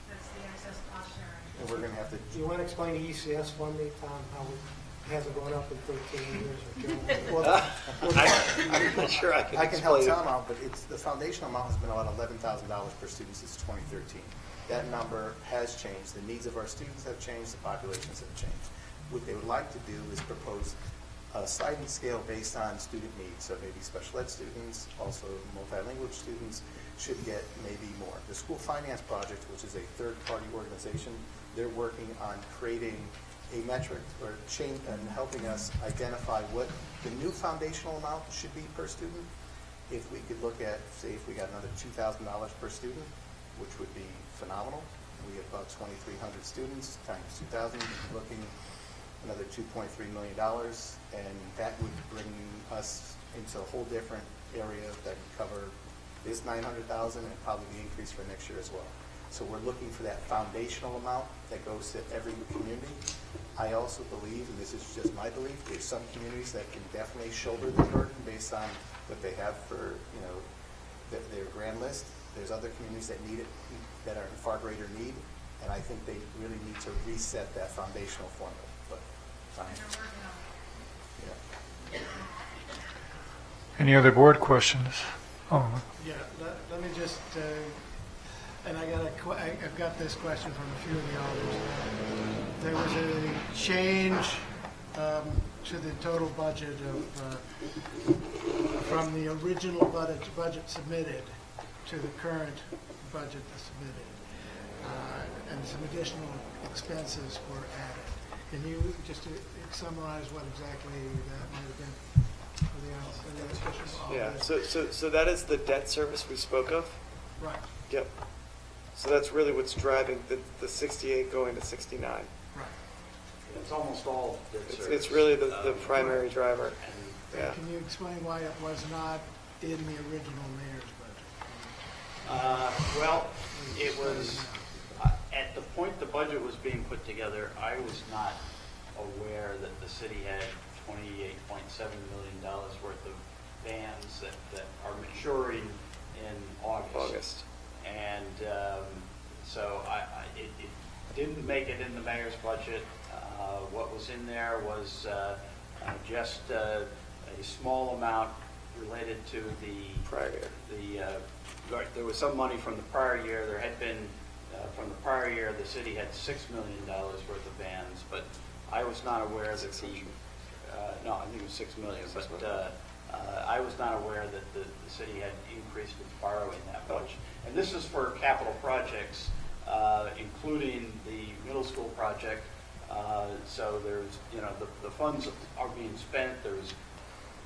that's the excess cost sharing. and we're going to have to. Do you want to explain the ECS funding, Tom, how it hasn't gone up in 13 years or Joe? Well, I'm not sure I can I can help explain Tom it. out, but it's, the foundational amount has been about $11,000 per student since 2013. That number has changed. The needs of our students have changed. The populations have changed. What they would like to do is propose a sliding scale based on student needs. So maybe special ed students, also multilingual students should get maybe more. The School Finance Project, which is a third-party organization, they're working on creating a metric or change and helping us identify what the new foundational amount should be per student. If we could look at, say, if we got another $2,000 per student, which would be phenomenal. We have about 2,300 students times 2,000, looking another $2.3 million, and that would bring us into a whole different area that would cover this 900,000 and probably the increase for next year as well. So we're looking for that foundational amount that goes to every community. I also believe, and this is just my belief, there's some communities that can definitely shoulder the burden based on what they have for, their grand list. There's other communities that need it, that are in far greater need, and I think they really need to reset that foundational formula. But yeah. Any other board questions? Oh, Yeah, let me just, and I've got this question from a few of the alders. There was a change to the total budget from the original budget submitted to the current budget that's submitted, and some additional expenses were added. Can you just summarize what exactly that might have been? Yeah, so that is the debt service we spoke of? Right. Yep. So that's really what's driving the 68 going to 69. Right. It's almost all debt service. It's really the primary driver. Yeah. Can you explain why it was not in the original mayor's budget? Well, it was, at the point the budget was being put together, I was not aware that the city had $28.7 million worth of bans that are maturing in August. And so it didn't make it in the mayor's budget. What was in there was just a small amount related to the prior year. There was some money from the prior year. There had been, from the prior year, the city had $6 million worth of bans, but I was not aware that no, I think it was $6 million, but I was not aware that the city had increased its borrowing that much. And this is for capital projects, including the middle school project. So there's, the funds are being spent. There's,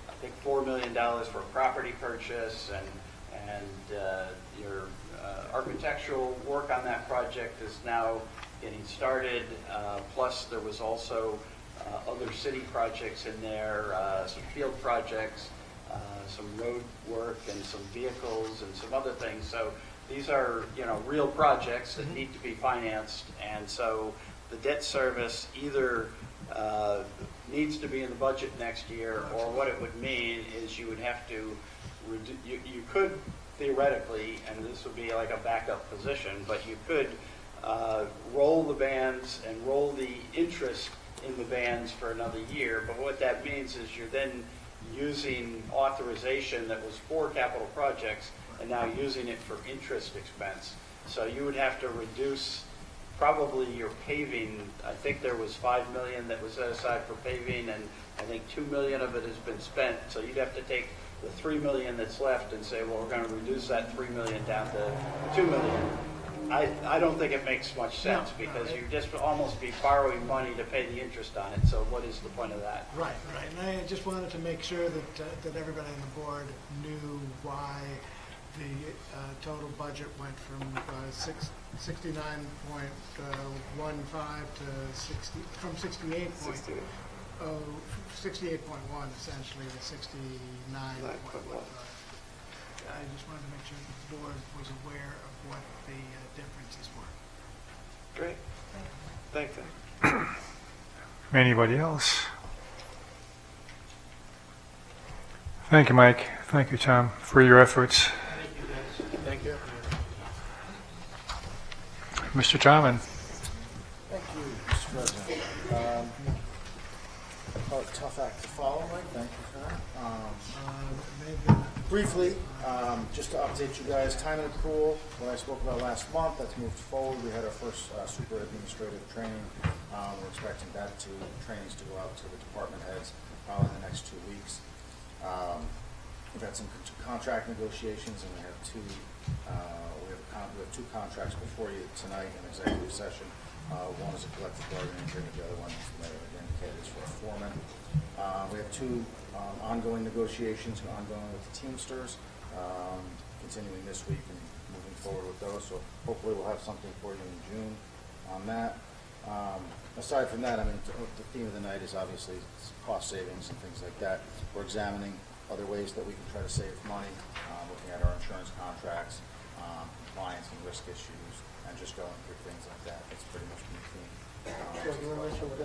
I think, $4 million for property purchase, and your architectural work on that project is now getting started. Plus, there was also other city projects in there, some field projects, some road work, and some vehicles, and some other things. So these are, real projects that need to be financed, and so the debt service either needs to be in the budget next year, or what it would mean is you would have to, you could theoretically, and this would be like a backup position, but you could roll the bans and roll the interest in the bans for another year. But what that means is you're then using authorization that was for capital projects and now using it for interest expense. So you would have to reduce probably your paving. I think there was $5 million that was set aside for paving, and I think $2 million of it has been spent. So you'd have to take the $3 million that's left and say, well, we're going to reduce that $3 million down to $2 million. I don't think it makes much sense, because you just almost be borrowing money to pay the interest on it. So what is the point of that? Right. And I just wanted to make sure that everybody on the board knew why the total budget went from 69.15 to 60, from 68.1 essentially to 69.15. I just wanted to make sure that the board was aware of what the differences were. Great. Thank you. anybody else? Thank you, Mike. Thank you, Tom, for your efforts. Thank you. Mr. Jarman. Thank you, Mr. President. A tough act to follow, Mike. Thank you for that. Briefly, just to update you guys, time and accrual, what I spoke about last month, that's moved forward. We had our first super administrative training. We're expecting that trainings to go out to the department heads probably in the next 2 weeks. We've had some contract negotiations, and we have two contracts before you tonight in executive session. One is a collective bargaining agreement, the other one, as the mayor indicated, is for a foreman. We have two ongoing negotiations ongoing with the Teamsters, continuing this week and moving forward with those. So hopefully we'll have something for you in June on that. Aside from that, I mean, the theme of the night is obviously cost savings and things like that. We're examining other ways that we can try to save money, looking at our insurance contracts, compliance and risk issues, and just going through things like that. That's pretty much the theme. So you want to mention we're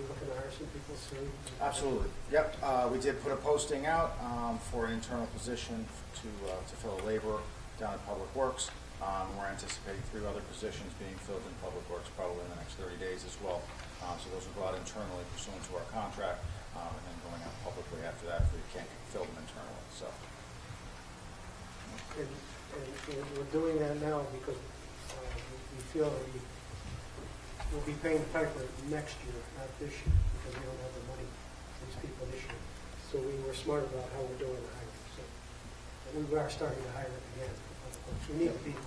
looking to hire some people soon? Absolutely. Yep. We did put a posting out for an internal position to fill a laborer down at Public Works. We're anticipating 3 other positions being filled in Public Works probably in the next 30 days as well. So those will go out internally pursuant to our contract, and then going out publicly after that if we can't fill them internally. So. And we're doing that now because we feel that we'll be paying the piper next year, not this year, because we don't have the money for these people this year. So we were smart about how we're doing the hiring. So we are starting to hire again. We need people.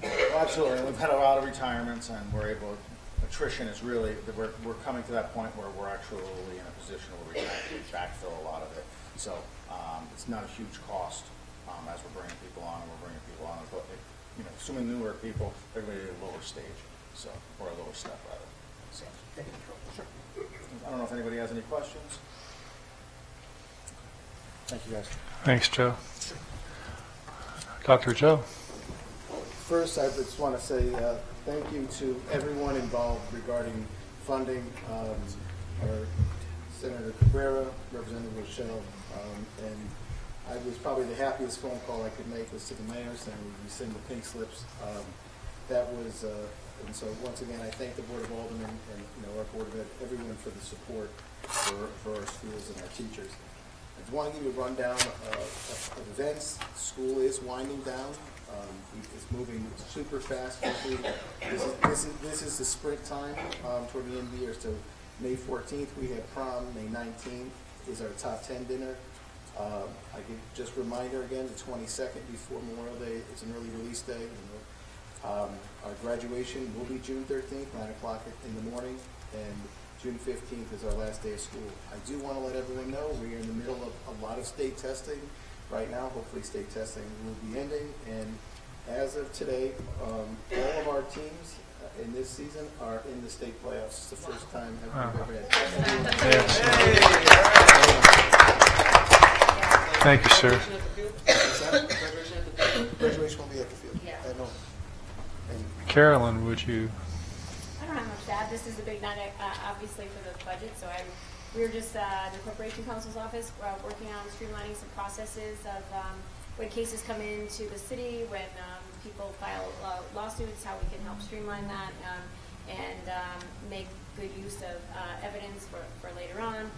Well, absolutely. We've had a lot of retirements, and we're able. Attrition is really we're coming to that point where we're actually in a position where we can actually backfill a lot of it. So it's not a huge cost as we're bringing people on, and we're bringing people on. But assuming newer people, they're going to be at a lower stage, so or a lower step rather. So sure. I don't know if anybody has any questions. Thank you, guys. Thanks, Joe. Dr. Joe. First, I just want to say thank you to everyone involved regarding funding. Our Senator Cabrera, Representative Rochelle, and I was probably the happiest phone call I could make was to the mayor saying we send the pink slips. That was, and so once again, I thank the Board of Aldermen and our Board of Ed, everyone for the support for our schools and our teachers. I just want to give you a rundown of events. School is winding down. It's moving super fast. This is the springtime toward the end of the year. So May 14th we have prom. May 19th is our top 10 dinner. I can just reminder again, the 22nd before Memorial Day is an early release day. Our graduation will be June 13th, 9 o'clock in the morning, and June 15th is our last day of school. I do want to let everyone know we are in the middle of a lot of state testing right now. Hopefully state testing will be ending, and as of today, all of our teams in this season are in the state playoffs. It's the first time we've ever had Thank you, sir. graduation will be at the field. Yeah. I know. Carolyn, would you? I don't have much to add. This is a big night, obviously, for the budget. So we were just the Corporation Counsel's office working on streamlining some processes of when cases come into the city, when people file lawsuits, how we can help streamline that and make good use of evidence for later on.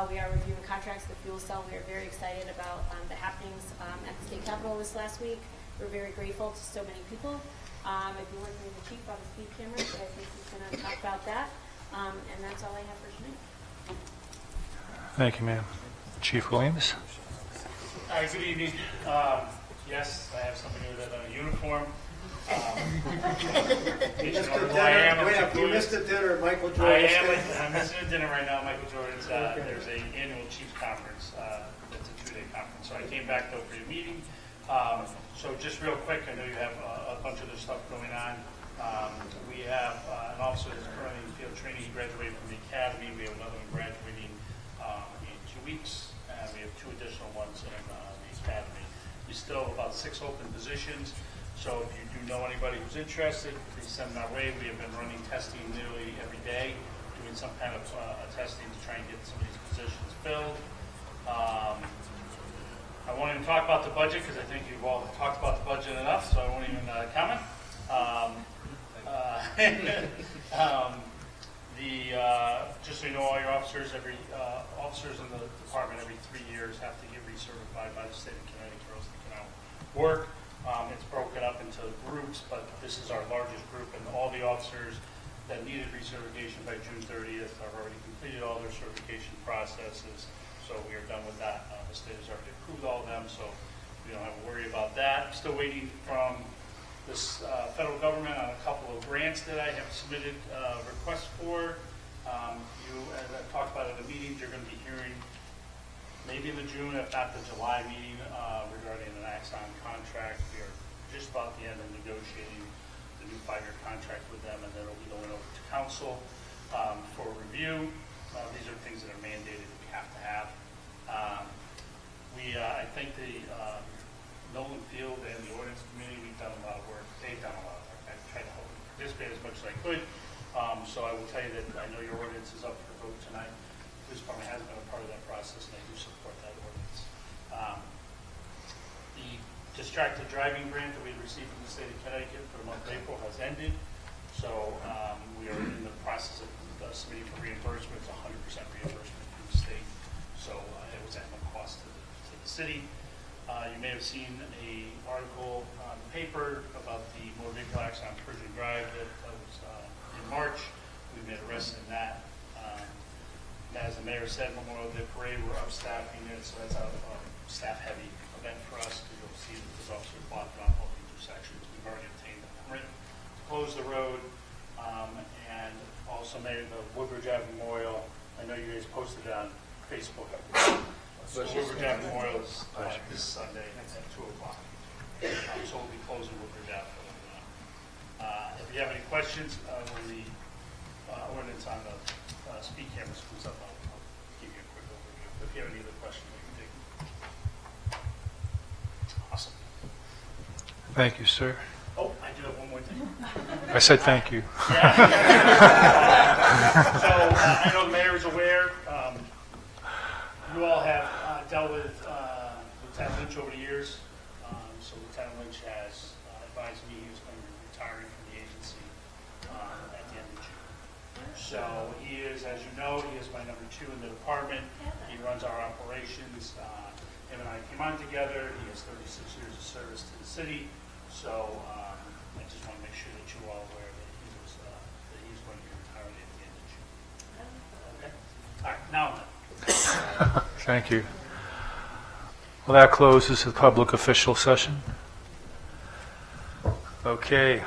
We are reviewing contracts with Fuel Cell. We are very excited about the happenings at the state capitol this last week. We're very grateful to so many people. I've been working with the chief on the speed cameras, so I think he's going to talk about that. And that's all I have for tonight. Thank you, ma'am. Chief Williams. Good evening. Yes, I have something other than a uniform. You missed the dinner at Michael Jordan's. I'm missing a dinner right now at Michael Jordan's. There's an annual Chiefs conference. That's a 2-day conference. So I came back though for your meeting. So just real quick, I know you have a bunch of other stuff going on. We have an officer that's currently in field training. He graduated from the academy. We have another one graduating in 2 weeks. We have 2 additional ones in the academy. We still have about 6 open positions. So if you do know anybody who's interested, please send them our way. We have been running testing nearly every day, doing some kind of testing to try and get some of these positions filled. I won't even talk about the budget because I think you've all talked about the budget enough, so I won't even comment. Just so you know, all your officers, officers in the department every 3 years have to get recertified by the state of Connecticut or else they cannot work. It's broken up into groups, but this is our largest group, and all the officers that needed recertification by June 30th have already completed all their certification processes, so we are done with that. The state has already approved all of them, so we don't have to worry about that. Still waiting from this federal government on a couple of grants that I have submitted requests for. As I talked about at the meeting, you're going to be hearing maybe in the June, if not the July meeting, regarding an Axon contract. We are just about the end of negotiating the new 5-year contract with them, and then it'll be going over to council for review. These are things that are mandated that we have to have. I think the Nolan Field and the ordinance committee, we've done a lot of work. They've done a lot of work. I've tried to help them participate as much as I could. So I will tell you that I know your ordinance is up for vote tonight. The police department has been a part of that process, and I do support that ordinance. The distracted driving grant that we received from the state of Connecticut for the month of April has ended. So we are in the process of submitting for reimbursement. It's 100% reimbursement from the state. So it was at no cost to the city. You may have seen an article on the paper about the motor vehicle accident on Persian Drive that was in March. We made arrests in that. As the mayor said, Memorial Day Parade, we're upstaffing it, so that's a staff-heavy event for us. You'll see that there's officers blocking off all the intersections. We've already obtained a permit to close the road. And also, Mayor, the Woodbridge Ave Memorial, I know you guys posted it on Facebook. But Woodbridge Ave Memorial is this Sunday at 2 o'clock. So we'll be closing Woodbridge Ave for a little while. If you have any questions, when the ordinance on the speed cameras comes up, I'll give you a quick overview. If you have any other questions, we can take. Awesome. Thank you, sir. Oh, I do have one more thing. I said thank you. Yeah. So I know the mayor is aware. You all have dealt with Lieutenant Lynch over the years. So Lieutenant Lynch has advised me he was going to be retiring from the agency at the end of June. So he is, as you know, he is my number 2 in the department. He runs our operations. Him and I came on together. He has 36 years of service to the city. So I just want to make sure that you're all aware that he's going to be retiring at the end of June. Okay? All right, now I'm done. Thank you. Well, that closes the public official session. Okay.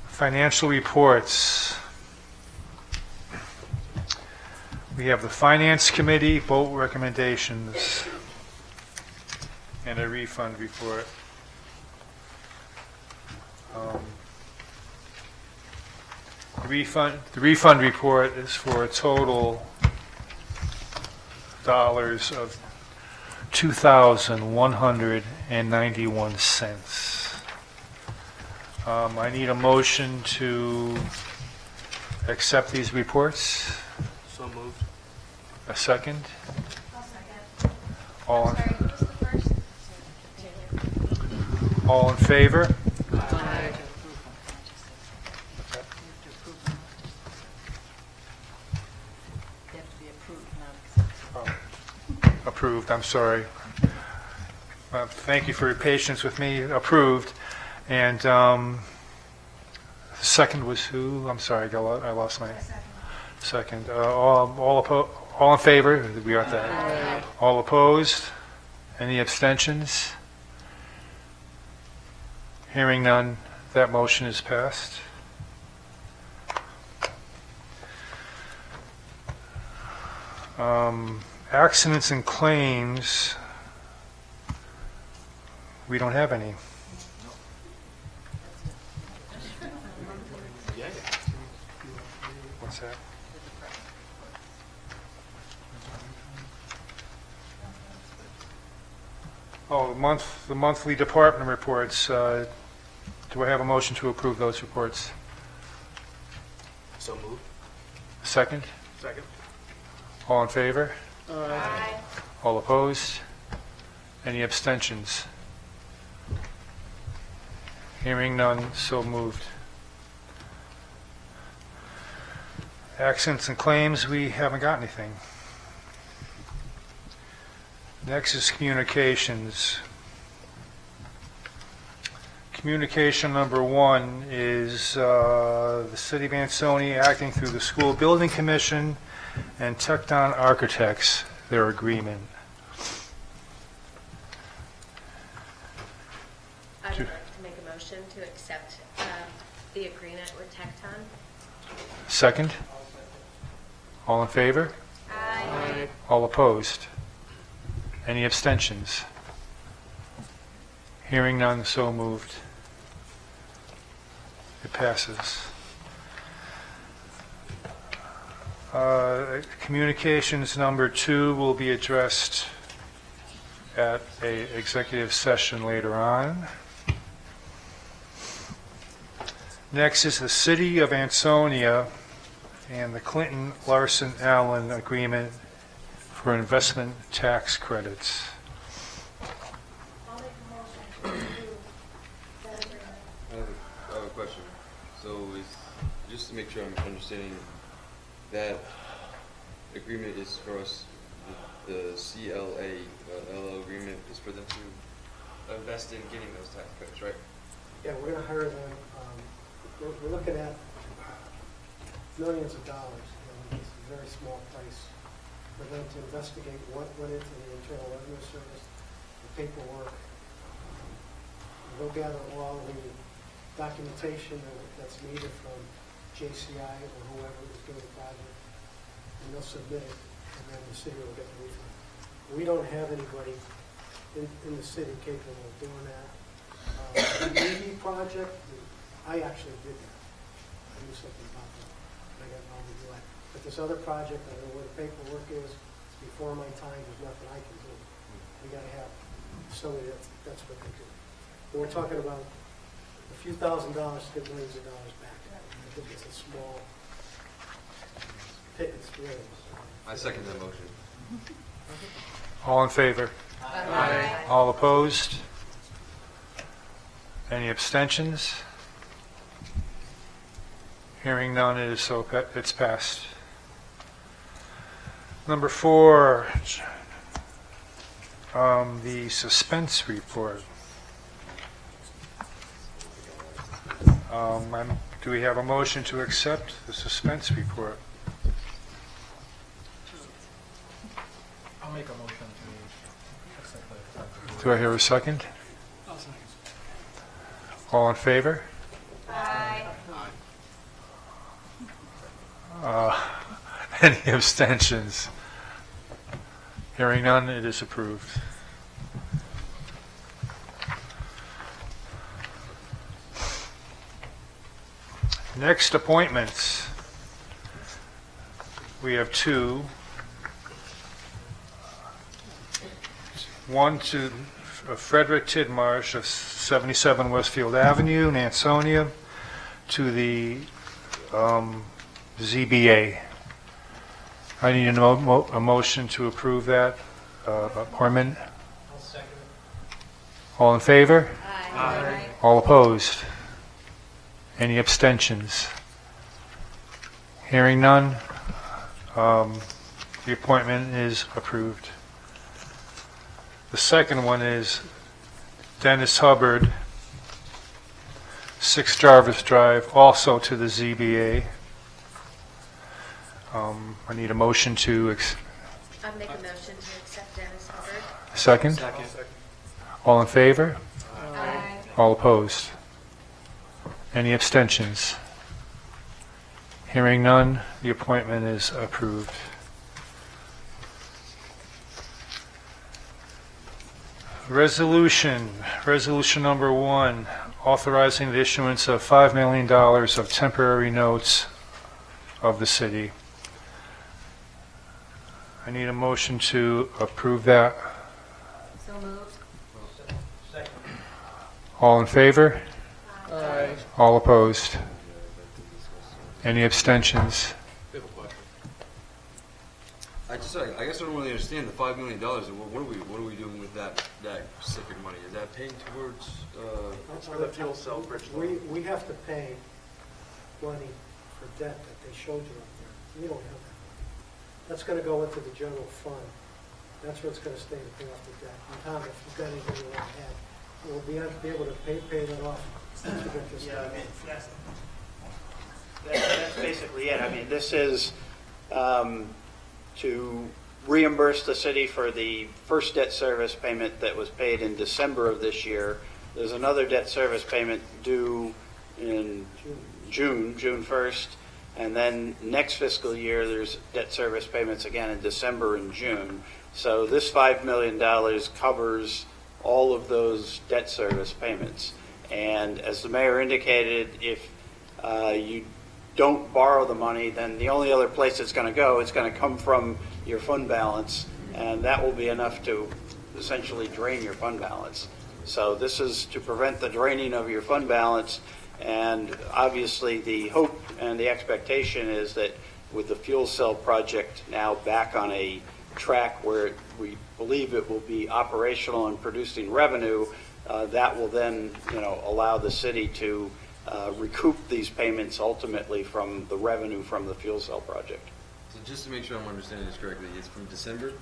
Financial reports. We have the Finance Committee, vote recommendations, and a refund report. The refund report is for a total dollars of $2,191. I need a motion to accept these reports. So moved. A second? I'll second. All Sorry, who was the first? all in favor? Aye. Approved, I'm sorry. Thank you for your patience with me. Approved. And second was who? I'm sorry, I lost my second. All in favor? We got that. Aye. All opposed? Any abstentions? Hearing none, that motion is passed. Accidents and claims, we don't have any. What's that? Oh, the monthly department reports. Do I have a motion to approve those reports? So moved. Second? Second. All in favor? Aye. All opposed? Any abstentions? Hearing none, so moved. Accidents and claims, we haven't got anything. Next is communications. Communication number 1 is the City of Ansonia acting through the School Building Commission and Tecton Architects, their agreement. second? All in favor? Aye. All opposed? Any abstentions? Hearing none, so moved. It passes. Communications number 2 will be addressed at a executive session later on. Next is the City of Ansonia and the Clinton Larson Allen Agreement for investment tax credits. I'll make a motion to approve that agreement. I have a question. So is, just to make sure I'm understanding, that agreement is for us, the CLA LL agreement is for them to invest in getting those tax credits, right? Yeah, we're gonna hire them, we're looking at millions of dollars, it's a very small price for them to investigate what went into the Internal Revenue Service, the paperwork. They'll gather all the documentation that's needed from JCI or whoever is doing the project, and they'll submit it, and then the city will get the refund. We don't have anybody in the city capable of doing that. The EV project, I actually did that. I knew something about that. I got involved with that. But this other project, I don't know where the paperwork is, it's before my time, there's nothing I can do. We gotta have somebody that's what they do. But we're talking about a few $1,000s to get millions of dollars back. I think it's a small, it's really. I second that motion. All in favor? Aye. All opposed? Any abstentions? Hearing none, it is so, it's passed. Number 4, the suspense report. Do we have a motion to accept the suspense report? I'll make a motion to accept that. Do I hear a second? All in favor? Aye. Any abstentions? Hearing none, it is approved. Next, appointments. We have 2. One to Frederick Tidmarsh of 77 Westfield Avenue in Ansonia to the ZBA. I need a motion to approve that appointment. I'll second it. All in favor? Aye. All opposed? Any abstentions? Hearing none, the appointment is approved. The second one is Dennis Hubbard, 6 Jarvis Drive, also to the ZBA. I need a motion to... I'll make a motion to accept Dennis Hubbard. Second? All in favor? Aye. All opposed? Any abstentions? Hearing none, the appointment is approved. Resolution number 1, authorizing the issuance of $5 million of temporary notes of the city. I need a motion to approve that. So moved. Second. All in favor? Aye. All opposed? Any abstentions? I have a question. I guess I don't really understand the $5 million. What are we doing with that specific money? Is that paying towards? It's for the fuel cell bridge. We have to pay money for debt that they showed you up there. We don't have that money. That's going to go into the general fund. That's what's going to stay to pay off the debt. And Tom, if you've got anything you want to add, we'll be able to pay that off. Yeah, I mean, that's basically it. I mean, this is to reimburse the city for the first debt service payment that was paid in December of this year. There's another debt service payment due in June 1st, And then next fiscal year, there's debt service payments again in December and June. So this $5 million covers all of those debt service payments. And as the mayor indicated, if you don't borrow the money, then the only other place it's going to go, it's going to come from your fund balance, and that will be enough to essentially drain your fund balance. So this is to prevent the draining of your fund balance, and obviously the hope and the expectation is that with the fuel cell project now back on a track where we believe it will be operational and producing revenue, that will then, allow the city to recoup these payments ultimately from the revenue from the fuel cell project. So just to make sure I'm understanding this correctly, it's from December,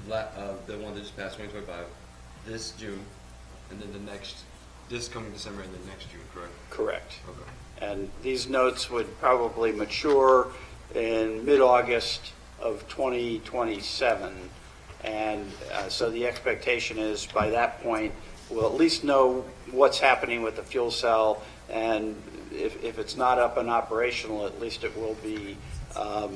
the one that just passed, 2025, this June, and then this coming December, and then next June, correct? Correct. Okay. And these notes would probably mature in mid-August of 2027. And so the expectation is by that point, we'll at least know what's happening with the fuel cell. And if it's not up and operational, at least it will be, a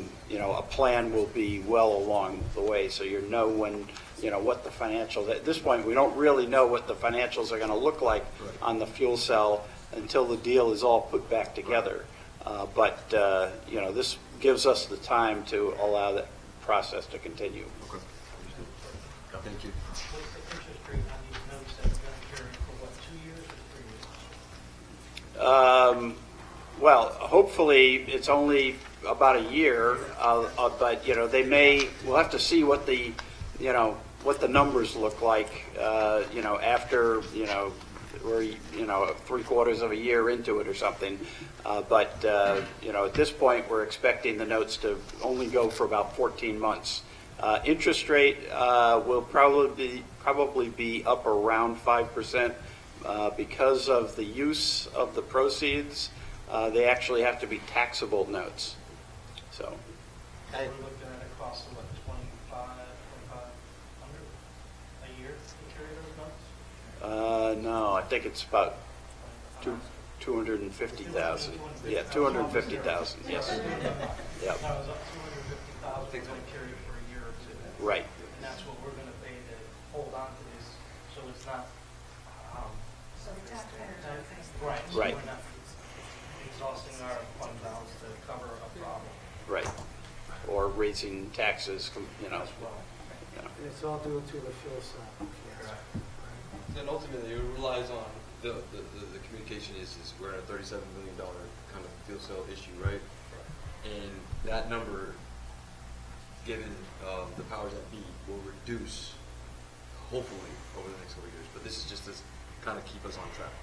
plan will be well along the way. So you know when, what the financials, at this point, we don't really know what the financials are going to look like on the fuel cell until the deal is all put back together. But this gives us the time to allow that process to continue. Okay. Thank you. What's the interest rate on these notes that are going to carry for what, 2 years or 3 years? Well, hopefully it's only about a year, but we'll have to see what the numbers look like, after, we're, 3/4 of a year into it or something. But at this point, we're expecting the notes to only go for about 14 months. Interest rate will probably be up around 5% because of the use of the proceeds. They actually have to be taxable notes. So. We're looking at a cost of what, $2,500 a year to carry those notes? No, I think it's about 250,000. Yeah, 250,000. Yes. Yep. That was up $250,000 to carry it for a year or two. Right. And that's what we're going to pay to hold on to this, so it's not. So the taxpayers are facing. Right. So Right. we're not exhausting our fund balance to cover a problem. Right. Or raising taxes, As well. And it's all due to the fuel cell. Then ultimately, it relies on the communication is we're at a $37 million kind of fuel cell issue, right? And that number, given the powers that be, will reduce, hopefully, over the next couple of years. But this is just to kind of keep us on track.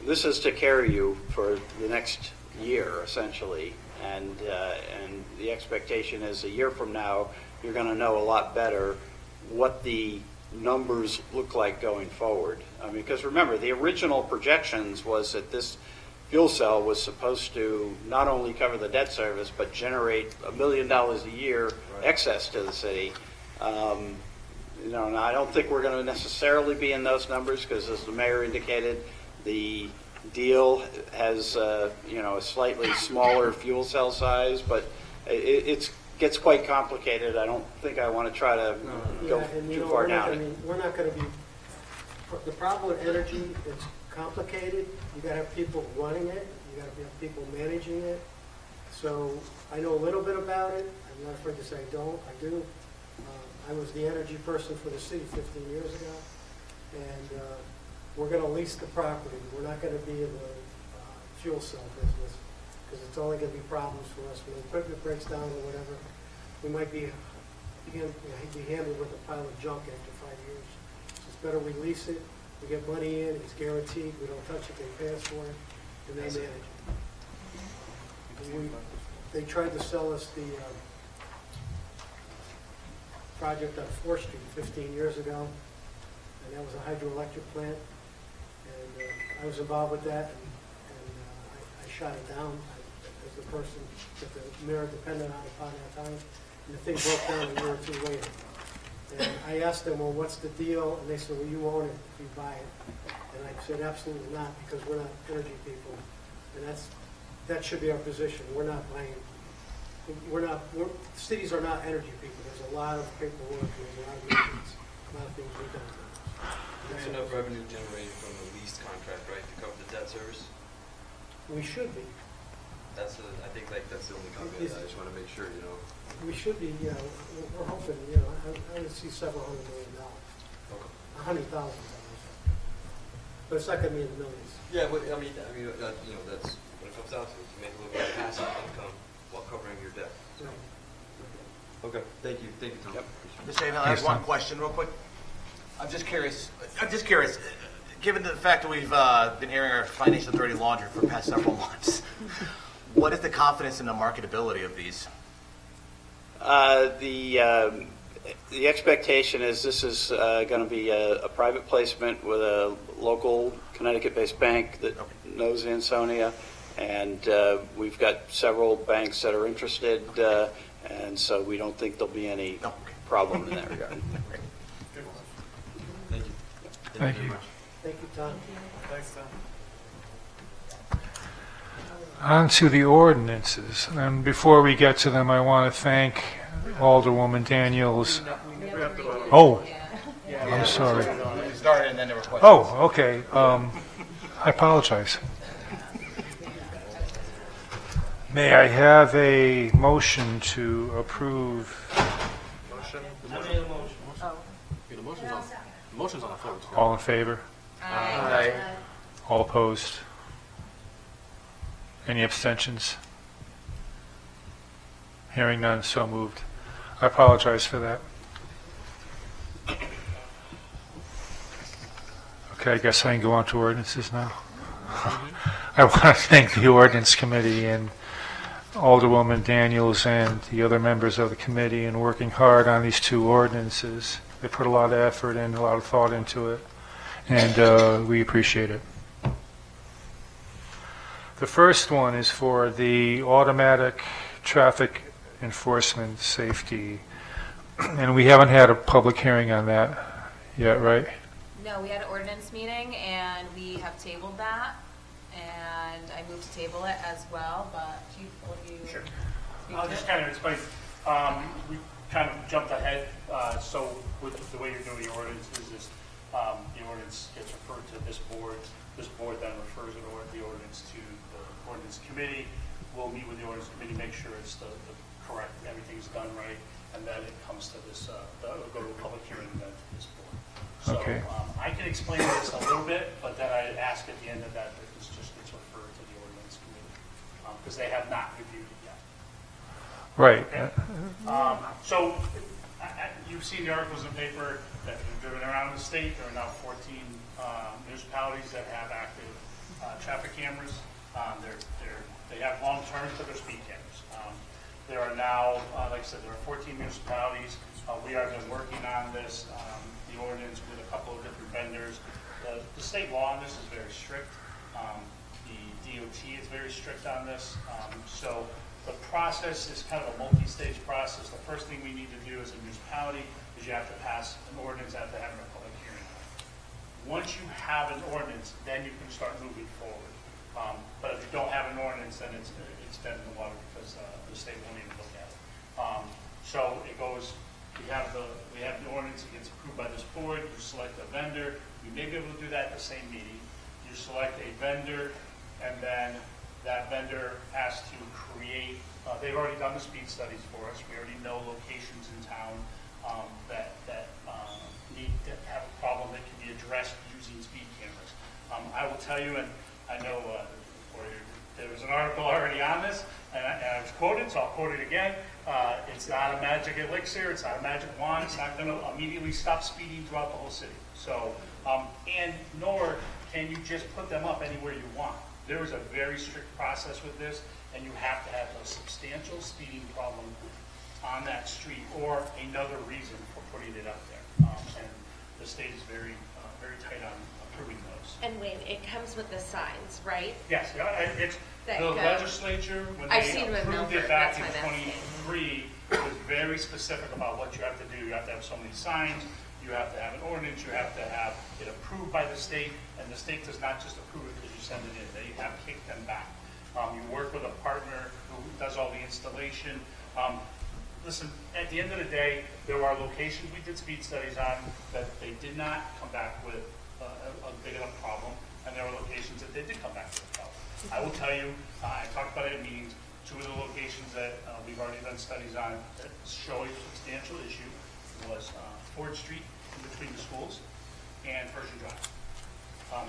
This is to carry you for the next year, essentially, and the expectation is a year from now, you're going to know a lot better what the numbers look like going forward. I mean, because remember, the original projections was that this fuel cell was supposed to not only cover the debt service, but generate $1 million a year excess to the city. And I don't think we're going to necessarily be in those numbers because, as the mayor indicated, the deal has a slightly smaller fuel cell size, but it gets quite complicated. I don't think I want to try to go too far down it. We're not going to be, the problem with energy, it's complicated. You got to have people running it. You got to have people managing it. So I know a little bit about it. I'm not afraid to say I don't. I do. I was the energy person for the city 15 years ago, and we're going to lease the property. We're not going to be in the fuel cell business because it's only going to be problems for us. When the equipment breaks down or whatever, we might be handled with a pile of junk after 5 years. So it's better we lease it. We get money in. It's guaranteed. We don't touch it. They pay us for it, and they manage it. They tried to sell us the project on 4th Street 15 years ago, and that was a hydroelectric plant, and I was involved with that, and I shot it down as the person that the mayor depended on upon that time, and the thing broke down a year or two later. And I asked them, well, what's the deal? And they said, well, you own it if you buy it. And I said, absolutely not, because we're not energy people. And that's that should be our position. We're not buying, cities are not energy people. There's a lot of paperwork, there's a lot of maintenance, a lot of things we've done. There's enough revenue generated from the lease contract, right, to cover the debt service? We should be. I think that's the only caveat. I just want to make sure, you know. We should be, we're hoping, I would see several $100 million. Okay. 100,000. But it's not going to be in the millions. Yeah, but I mean, that's what it comes down to make a little bit of passive income while covering your debt. So. Okay, thank you, Tom. Yep. Mr. Avon, I have one question real quick. I'm just curious, given the fact that we've been hearing our financial dirty laundry for the past several months, what is the confidence in the marketability of these? The expectation is this is going to be a private placement with a local Connecticut-based bank that knows Ansonia, and we've got several banks that are interested, and so we don't think there'll be any problem in that regard. Thank you. Thank you. Thank you, Tom. Thanks, Tom. On to the ordinances. And before we get to them, I want to thank Alderwoman Daniels. Oh, I'm sorry. Started and then there were questions. Oh, okay. I apologize. May I have a motion to approve? I made a motion. The motion's on the floor. All in favor? Aye. All opposed? Any abstentions? Hearing none, so moved. I apologize for that. Okay, I guess I can go on to ordinances now. I want to thank the ordinance committee and Alderwoman Daniels and the other members of the committee in working hard on these two ordinances. They put a lot of effort and a lot of thought into it, and we appreciate it. The first one is for the automatic traffic enforcement safety, and we haven't had a public hearing on that yet, right? No, we had an ordinance meeting and we have tabled that, and I moved to table it as well, but Chief, will you? Sure. I'll just kind of explain. We kind of jumped ahead. So with the way you're doing the ordinance is the ordinance gets referred to this board. This board then refers the ordinance to the ordinance committee. We'll meet with the ordinance committee, make sure it's the correct, everything's done right, and then it comes to this, it'll go to a public hearing then to this board. So Okay. I can explain this a little bit, but then I ask at the end of that it's referred to the ordinance committee because they have not reviewed it yet. Right. Okay. So you've seen the articles in the paper that have been driven around the state. There are now 14 municipalities that have active traffic cameras. They have long terms, but they're speed cameras. There are now, like I said, there are 14 municipalities. We have been working on this, the ordinance with a couple of different vendors. The state law on this is very strict. The DOT is very strict on this. So the process is kind of a multi-stage process. The first thing we need to do as a municipality is you have to pass an ordinance after having a public hearing. Once you have an ordinance, then you can start moving forward. But if you don't have an ordinance, then it's dead in the water because the state won't even look at it. So it goes. We have the ordinance. It gets approved by this board. You select a vendor. You may be able to do that at the same meeting. You select a vendor, and then that vendor has to create. They've already done the speed studies for us. We already know locations in town that need to have a problem that can be addressed using speed cameras. I will tell you, and I know there was an article already on this, and I was quoted, so I'll quote it again. It's not a magic elixir. It's not a magic wand. It's not going to immediately stop speeding throughout the whole city. So, and nor can you just put them up anywhere you want. There is a very strict process with this, and you have to have a substantial speeding problem on that street or another reason for putting it up there. And the state is very tight on approving those. And Wayne, it comes with the signs, right? Yes, it's That the go- legislature, when I've they seen them in approved Milford, it back in that's why I'm asking. 23, was very specific about what you have to do. You have to have so many signs, you have to have an ordinance, you have to have it approved by the state, and the state does not just approve it because you send it in. They have kicked them back. You work with a partner who does all the installation. Listen, at the end of the day, there are locations we did speed studies on that they did not come back with a big enough problem, and there are locations that they did come back with a problem. I will tell you, I talked about it at meetings, two of the locations that we've already done studies on that show a substantial issue was Ford Street in between the schools and Pershing Drive.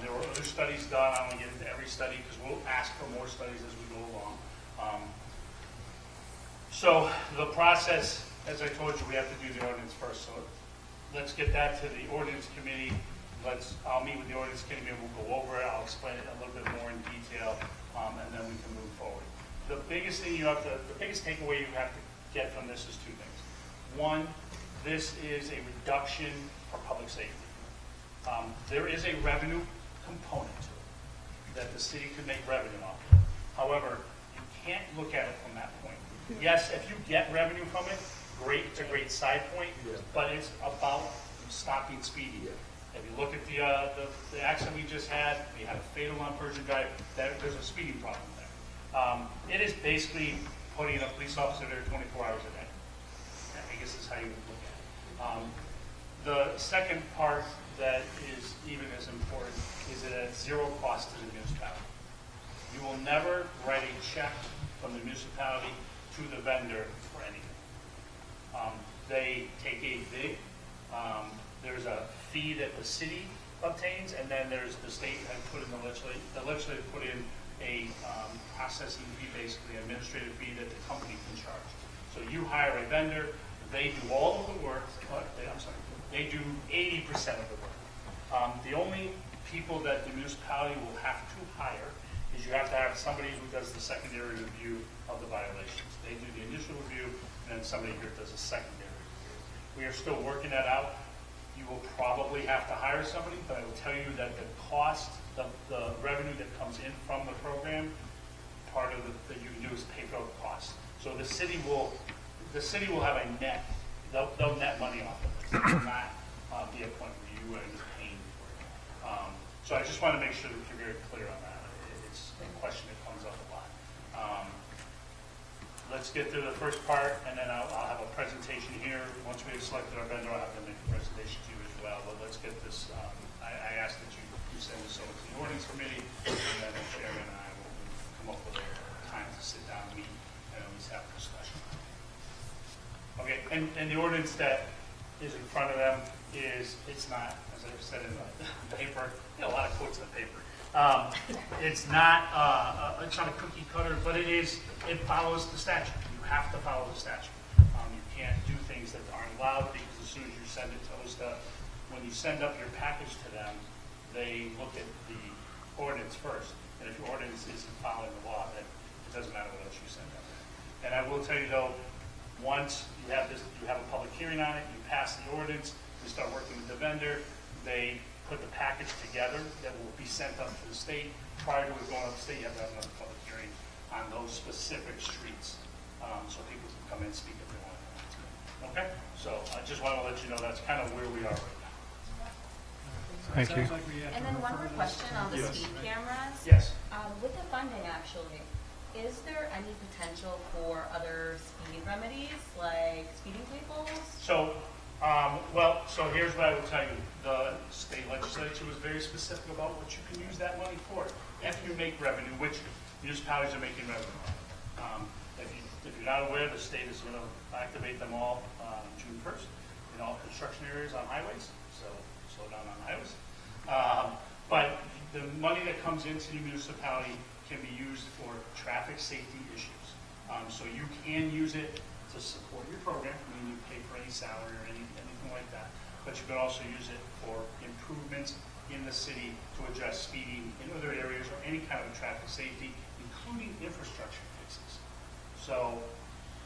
There were other studies done. I don't want to get into every study because we'll ask for more studies as we go along. So the process, as I told you, we have to do the ordinance first. So let's get that to the ordinance committee. I'll meet with the ordinance committee and we'll go over it. I'll explain it a little bit more in detail, and then we can move forward. The biggest thing the biggest takeaway you have to get from this is two things. One, this is a reduction for public safety. There is a revenue component to it that the city could make revenue off of. However, you can't look at it from that point. Yes, if you get revenue from it, great, it's a great side point, but it's about stopping speeding. If you look at the accident we just had, we had a fatal on Persian Drive, there's a speeding problem there. It is basically putting a police officer there 24 hours a day. I guess is how you would look at it. The second part that is even as important is that it's zero cost to the municipality. You will never write a check from the municipality to the vendor for anything. They take a big, there's a fee that the city obtains, and then there's the state had put in the legislature put in a processing fee, basically administrative fee that the company can charge. So you hire a vendor, they do all of the work, they do 80% of the work. The only people that the municipality will have to hire is you have to have somebody who does the secondary review of the violations. They do the initial review, and then somebody here does a secondary review. We are still working that out. You will probably have to hire somebody, but I will tell you that the cost, the revenue that comes in from the program, part of that you can do is pay for the cost. So the city will have a net. They'll net money off of it. It will not be a point where you are just paying for it. So I just want to make sure that you're very clear on that. It's a question that comes up a lot. Let's get through the first part, and then I'll have a presentation here. Once we have selected our vendor, I'll have to make a presentation to you as well. But let's get this. I ask that you send this over to the ordinance committee, and then the chairman and I will come up with a time to sit down, meet, and at least have a discussion. Okay, and the ordinance that is in front of them it's not, as I've said in the paper, a lot of quotes in the paper. It's not a cookie cutter, but it follows the statute. You have to follow the statute. You can't do things that aren't allowed because as soon as you send it to OSTA, when you send up your package to them, they look at the ordinance first. And if your ordinance isn't following the law, then it doesn't matter what else you send up. And I will tell you though, once you have a public hearing on it, you pass the ordinance, you start working with the vendor, they put the package together that will be sent up to the state. Prior to it going up to the state, you have to have another public hearing on those specific streets, so people can come in and speak if they want to. Okay? So I just want to let you know that's kind of where we are right now. Thank you. And then one more question on the speed cameras. Yes. With the funding, actually, is there any potential for other speed remedies, like speeding tables? So, so here's what I will tell you. The state legislature was very specific about what you can use that money for. If you make revenue, which municipalities are making revenue. If you're not aware, the state is going to activate them all June 1st in all construction areas on highways, so slow down on highways. But the money that comes into the municipality can be used for traffic safety issues. So you can use it to support your program, meaning you pay for any salary or anything like that. But you can also use it for improvements in the city to address speeding in other areas or any kind of traffic safety, including infrastructure fixes. So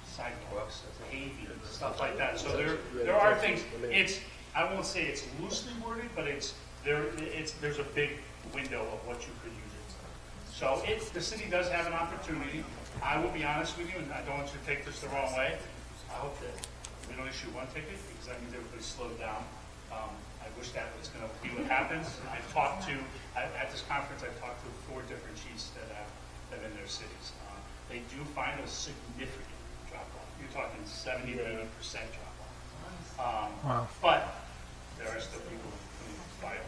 sidewalks, paving, stuff like that. So there are things. I won't say it's loosely worded, but there's a big window of what you could use it for. So the city does have an opportunity. I will be honest with you, and I don't want you to take this the wrong way. I hope that we don't issue one ticket because that means everybody's slowed down. I wish that was going to be what happens. At this conference, I've talked to 4 different chiefs that have than in their cities. They do find a significant drop-off. You're talking 70 to 80% drop-off. Wow. But there are still people who buy it.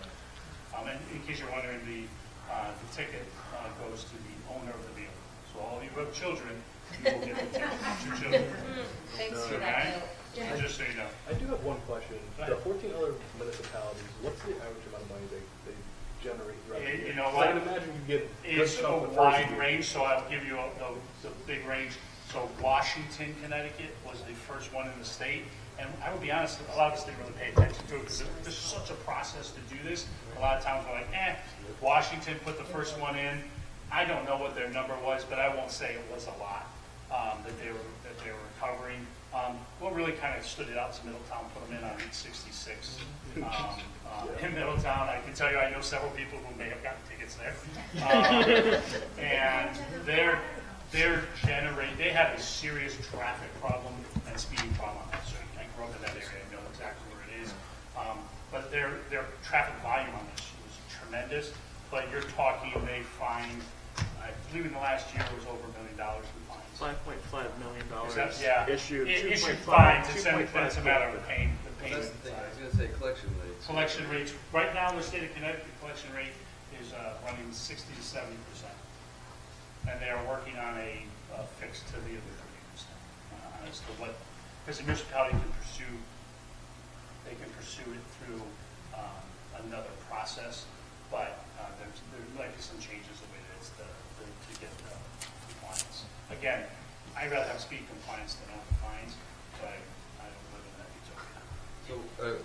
And in case you're wondering, the ticket goes to the owner of the vehicle. So all of you who have children, you will get the ticket to your children. Thanks for Okay? that. So just so you know. I do have one question. Go The ahead. 14 other municipalities, what's the average amount of money they generate throughout the year? You know 'Cause what? I can imagine you get It's good a stuff the first wide year. range, so I'll give you the big range. So Washington, Connecticut was the first one in the state. And I will be honest, a lot of us didn't really pay attention to it because there's such a process to do this. A lot of times we're like, Washington put the first one in. I don't know what their number was, but I won't say it was a lot that they were recovering. What really kind of stood it out is Middletown put them in on 866. In Middletown, I can tell you, I know several people who may have gotten tickets there. And they had a serious traffic problem and speeding problem on that street. I grew up in that area, I know exactly where it is. But their traffic volume on this was tremendous. But you're talking, they fined, I believe in the last year it was over $1 million in fines. $5.5 million Is that, yeah, issued. issued 2.5 fines. It's a matter of the payment. That's the thing, I was gonna say collection rates. Collection rates, right now in the state of Connecticut, collection rate is running 60 to 70%. And they are working on a fix to the other 30%. As to what, because the municipality can pursue, they can pursue it through another process, but there might be some changes the way that it's to get compliance. Again, I'd rather have speed compliance than not fines, but I don't live in that utopia. So,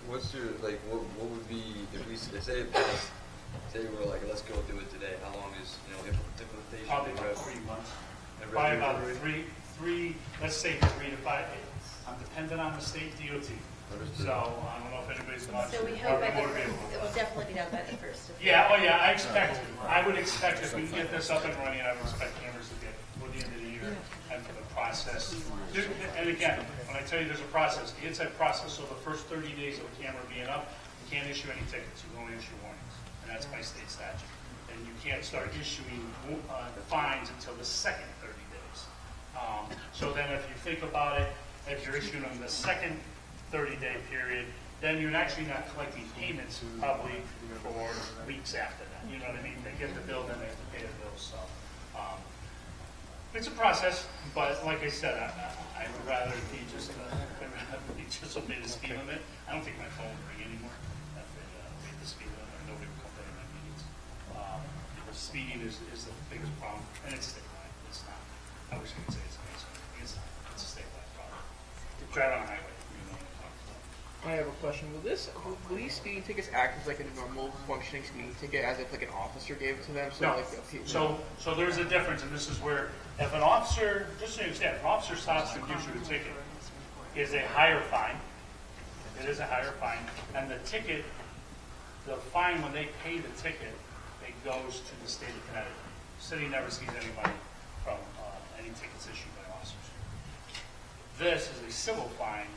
what's your, like, what would be, if we, say we're like, let's go do it today, how long is, implementation? Probably about 3 months. Probably about three, let's say 3 to 5. I'm dependent on the state DOT. So I don't know if anybody's watching. So we hope it will definitely be done by the first of Yeah, I would expect if we can get this up and running, I would expect cameras to get for the end of the year and for the process. And again, when I tell you there's a process, the inside process, so the first 30 days of a camera being up, you can't issue any tickets, you can only issue warnings. And that's by state statute. And you can't start issuing fines until the second 30 days. So then if you think about it, if you're issuing them the second 30-day period, then you're actually not collecting payments probably for weeks after that. You know what I mean? They get the bill, then they have to pay the bill. So it's a process, but like I said, I would rather be just obey the speed limit. I don't think my phone would ring anymore if they obeyed the speed limit. Nobody would come to any of my meetings. Because speeding is the biggest problem, and it's statewide. It's not. I wish I could say it's amazing. It's not. It's a statewide problem. Drive on a highway. I have a question. Will these speeding tickets act as like a normal functioning speeding ticket, as if like an officer gave it to them? So No. like So there's a difference, and this is where if an officer, just so you understand, if an officer stops and gives you a ticket, is a higher fine. It is a higher fine, and the ticket, the fine when they pay the ticket, it goes to the state of Connecticut. The city never sees any money from any tickets issued by officers. This is a civil fine.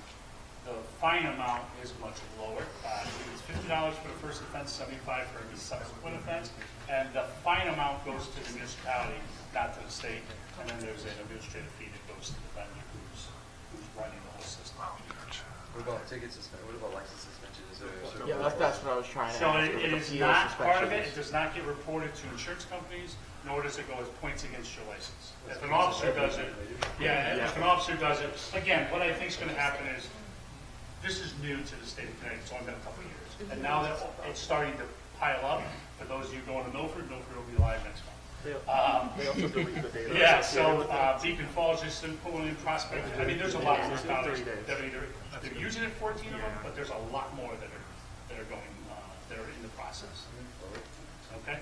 The fine amount is much lower. It's $50 for the first offense, $75 for every subsequent offense, and the fine amount goes to the municipality, not to the state. And then there's an administrative fee that goes to the vendor who's running the whole system. What about ticket suspension? What about license suspension? Is there a certain Yeah, that's what I was trying to So ask. it is not part of it. It does not get reported to insurance companies, nor does it go as points against your license. If an officer does it, if an officer does it, again, what I think is going to happen is, this is new to the state of Connecticut. It's only been a couple of years. And now that it's starting to pile up, for those of you going to Milford will be live next month. They also delete the data. Yeah, so Beacon Falls is pulling in Prospect. I mean, there's a lot of municipalities that are they're using it, 14 of them, but there's a lot more that are going, that are in the process. Okay?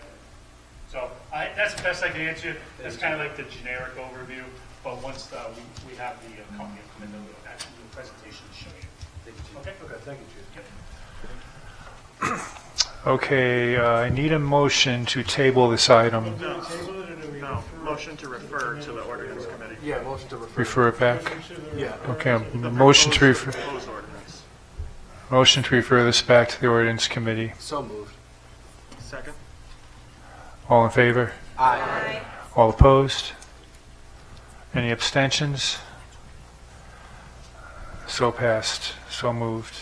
So that's the best I can answer. That's kind of like the generic overview, but once we have the company come in, they'll actually do a presentation to show you. Okay, thank you, Chief. Okay, I need a motion to table this item. No, motion to refer to the ordinance committee. Yeah, motion to Refer it back? Yeah. Okay, motion to refer. Proposed ordinance. Motion to refer this back to the ordinance committee. So moved. Second. All in favor? Aye. All opposed? Any abstentions? So passed, so moved.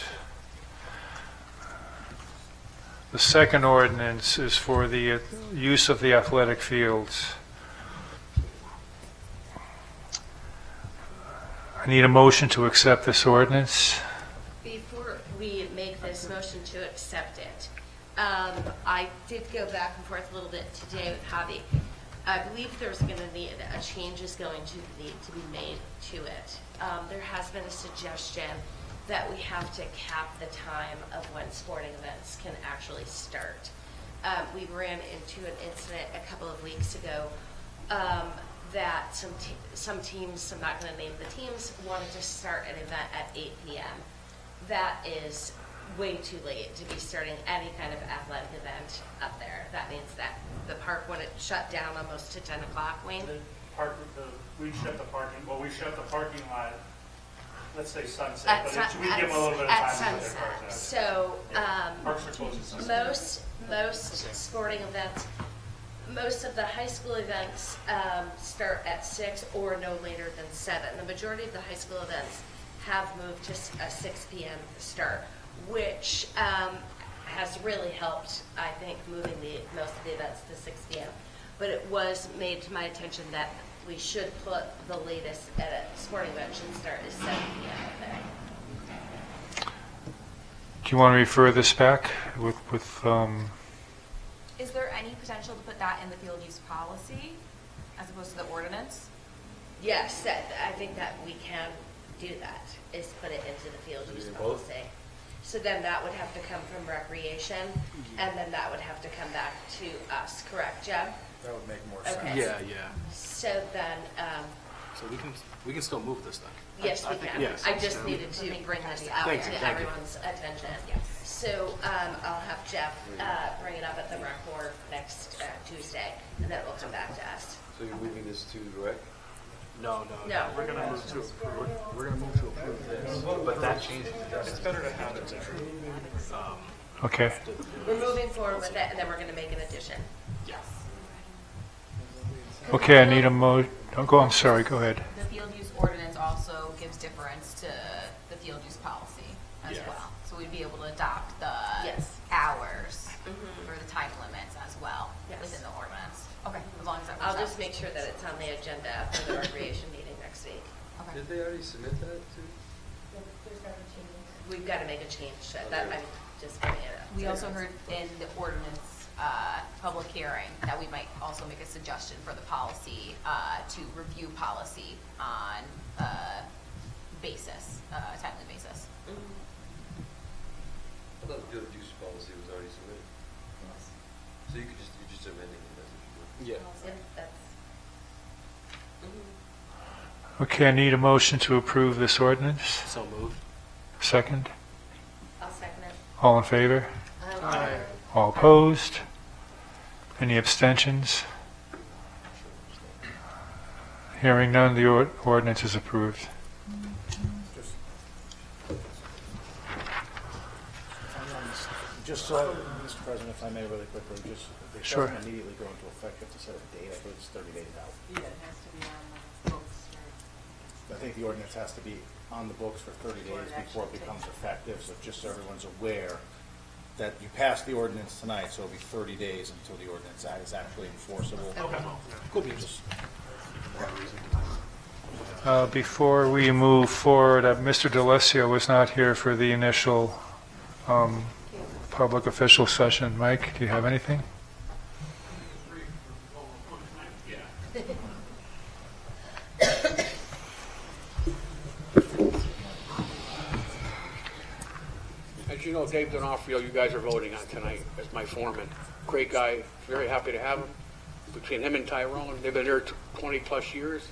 The second ordinance is for the use of the athletic fields. I need a motion to accept this ordinance. Before we make this motion to accept it, I did go back and forth a little bit today with Javi. I believe there's going to need, a change is going to need to be made to it. There has been a suggestion that we have to cap the time of when sporting events can actually start. We ran into an incident a couple of weeks ago that some teams, I'm not going to name the teams, wanted to start an event at 8 p.m. That is way too late to be starting any kind of athletic event up there. That means that the park wouldn't shut down almost to 10 o'clock, Wayne? We shut the parking lot, let's say sunset, but we give them a little bit of time to put their cars out. So, Parks are closed at sunset. most sporting events, most of the high school events start at 6 or no later than 7. The majority of the high school events have moved to a 6 p.m. start, which has really helped, I think, moving most of the events to 6 p.m. But it was made to my attention that we should put the latest at a sporting event should start at 7 p.m. up there. Do you want to refer this back with Is there any potential to put that in the field use policy as opposed to the ordinance? Yes, I think that we can do that, is put it into the field use policy. So then that would have to come from recreation, and then that would have to come back to us, correct, Jeb? That would make more Okay. sense. Yeah. So then, So we can still move this then? yes, we can. yes. I just needed to bring this out Thank you, to thank you. everyone's attention. So I'll have Jeff bring it up at the rec board next Tuesday, and then it will come back to us. So you're moving this to the rec? No. No. We're gonna move to approve. We're gonna move to approve this, but that changes. It's better to have it. okay. We're moving forward with it, and then we're going to make an addition. Yes. Okay, I need a I'm sorry, go ahead. The field use ordinance also gives difference to the field use policy as Yeah. well. So we'd be able to adopt the Yes. hours for the time limits as well Yes. within the ordinance. Okay, as long as that works I'll out. just make sure that it's on the agenda for the recreation meeting next week. Okay. Did they already submit that to? We've got to make a change to that. I'm just bringing it up. We also heard in the ordinance public hearing that we might also make a suggestion for the policy to review policy on a basis, a timely basis. I thought the field use policy was already submitted. So you're just amending it, that's what you're doing? Yeah, that's. Okay, I need a motion to approve this ordinance. So moved. Second? I'll second it. All in favor? Aye. All opposed? Any abstentions? Hearing none, the ordinance is approved. Just so, Mr. President, if I may really quickly, just, it Sure. doesn't immediately go into effect, you have to set a date, I think it's 30 days out. Yeah, it has to be on the books. I think the ordinance has to be on the books for 30 days before it becomes effective, so just so everyone's aware that you passed the ordinance tonight, so it'll be 30 days until the ordinance is actually enforceable. Okay. Cool beans. Before we move forward, Mr. DeLacio was not here for the initial public official session. Mike, do you have anything? As you know, Dave D'Onofrio, you guys are voting on tonight as my foreman. Great guy, very happy to have him. Between him and Tyrone, they've been there 20-plus years.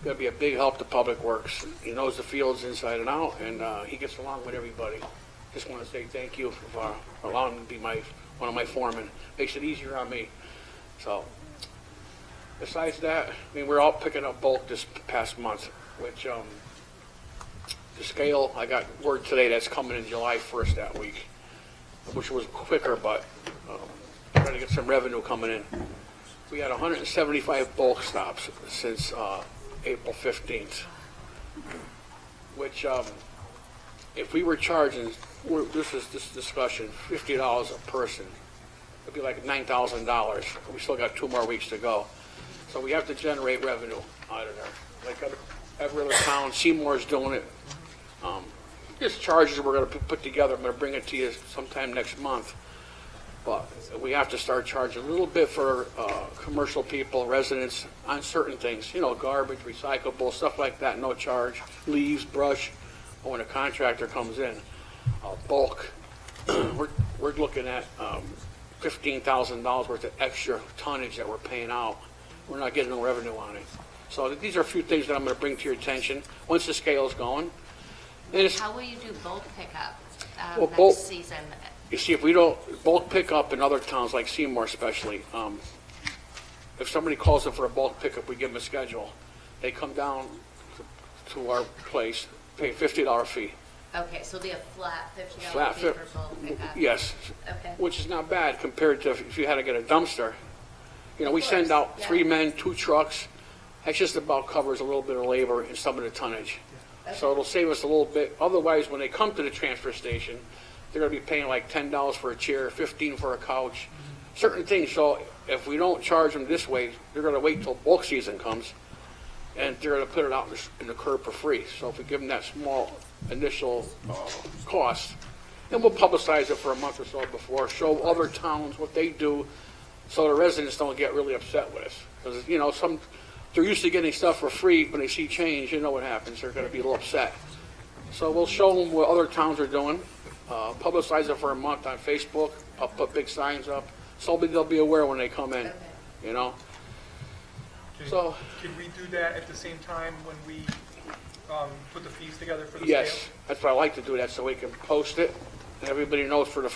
Going to be a big help to Public Works. He knows the fields inside and out, and he gets along with everybody. Just want to say thank you for allowing him to be one of my foremen. Makes it easier on me. So, besides that, I mean, we're all picking up bulk this past month, which the scale, I got word today that's coming in July 1st that week, which was quicker, but trying to get some revenue coming in. We had 175 bulk stops since April 15th, which if we were charging, this is this discussion, $50 a person, it'd be like $9,000. We still got 2 more weeks to go. So we have to generate revenue out of there. Like every other town, Seymour's doing it. Just charges we're going to put together. I'm going to bring it to you sometime next month. But we have to start charging a little bit for commercial people, residents, on certain things. You know, garbage, recyclable, stuff like that, no charge. Leaves, brush, or when a contractor comes in. Bulk, we're looking at $15,000 worth of extra tonnage that we're paying out. We're not getting no revenue on it. So these are a few things that I'm going to bring to your attention once the scale's going. And How will you do bulk pickup Well, next bulk- season? You see, if we don't, bulk pickup in other towns like Seymour especially, if somebody calls in for a bulk pickup, we give them a schedule. They come down to our place, pay a $50 fee. Okay, so it'll be a flat $50 Flat fee fi- for bulk pickup? Yes. Okay. Which is not bad compared to if you had to get a dumpster. You know, we Of send course, out yeah. 3 men, 2 trucks. That just about covers a little bit of labor and some of the tonnage. So it'll save us a little bit. Otherwise, when they come to the transfer station, they're going to be paying like $10 for a chair, $15 for a couch, certain things. So if we don't charge them this way, they're going to wait till bulk season comes, and they're going to put it out in the curb for free. So if we give them that small initial cost, and we'll publicize it for a month or so before, show other towns what they do, so the residents don't get really upset with us. Because, you know, they're used to getting stuff for free. When they see change, you know what happens. They're going to be a little upset. So we'll show them what other towns are doing, publicize it for a month on Facebook. I'll put big signs up, so they'll be aware when they come in, you know. So, Could we do that at the same time when we put the fees together for the yes, sale? that's why I like to do that, so we can post it, and everybody knows for the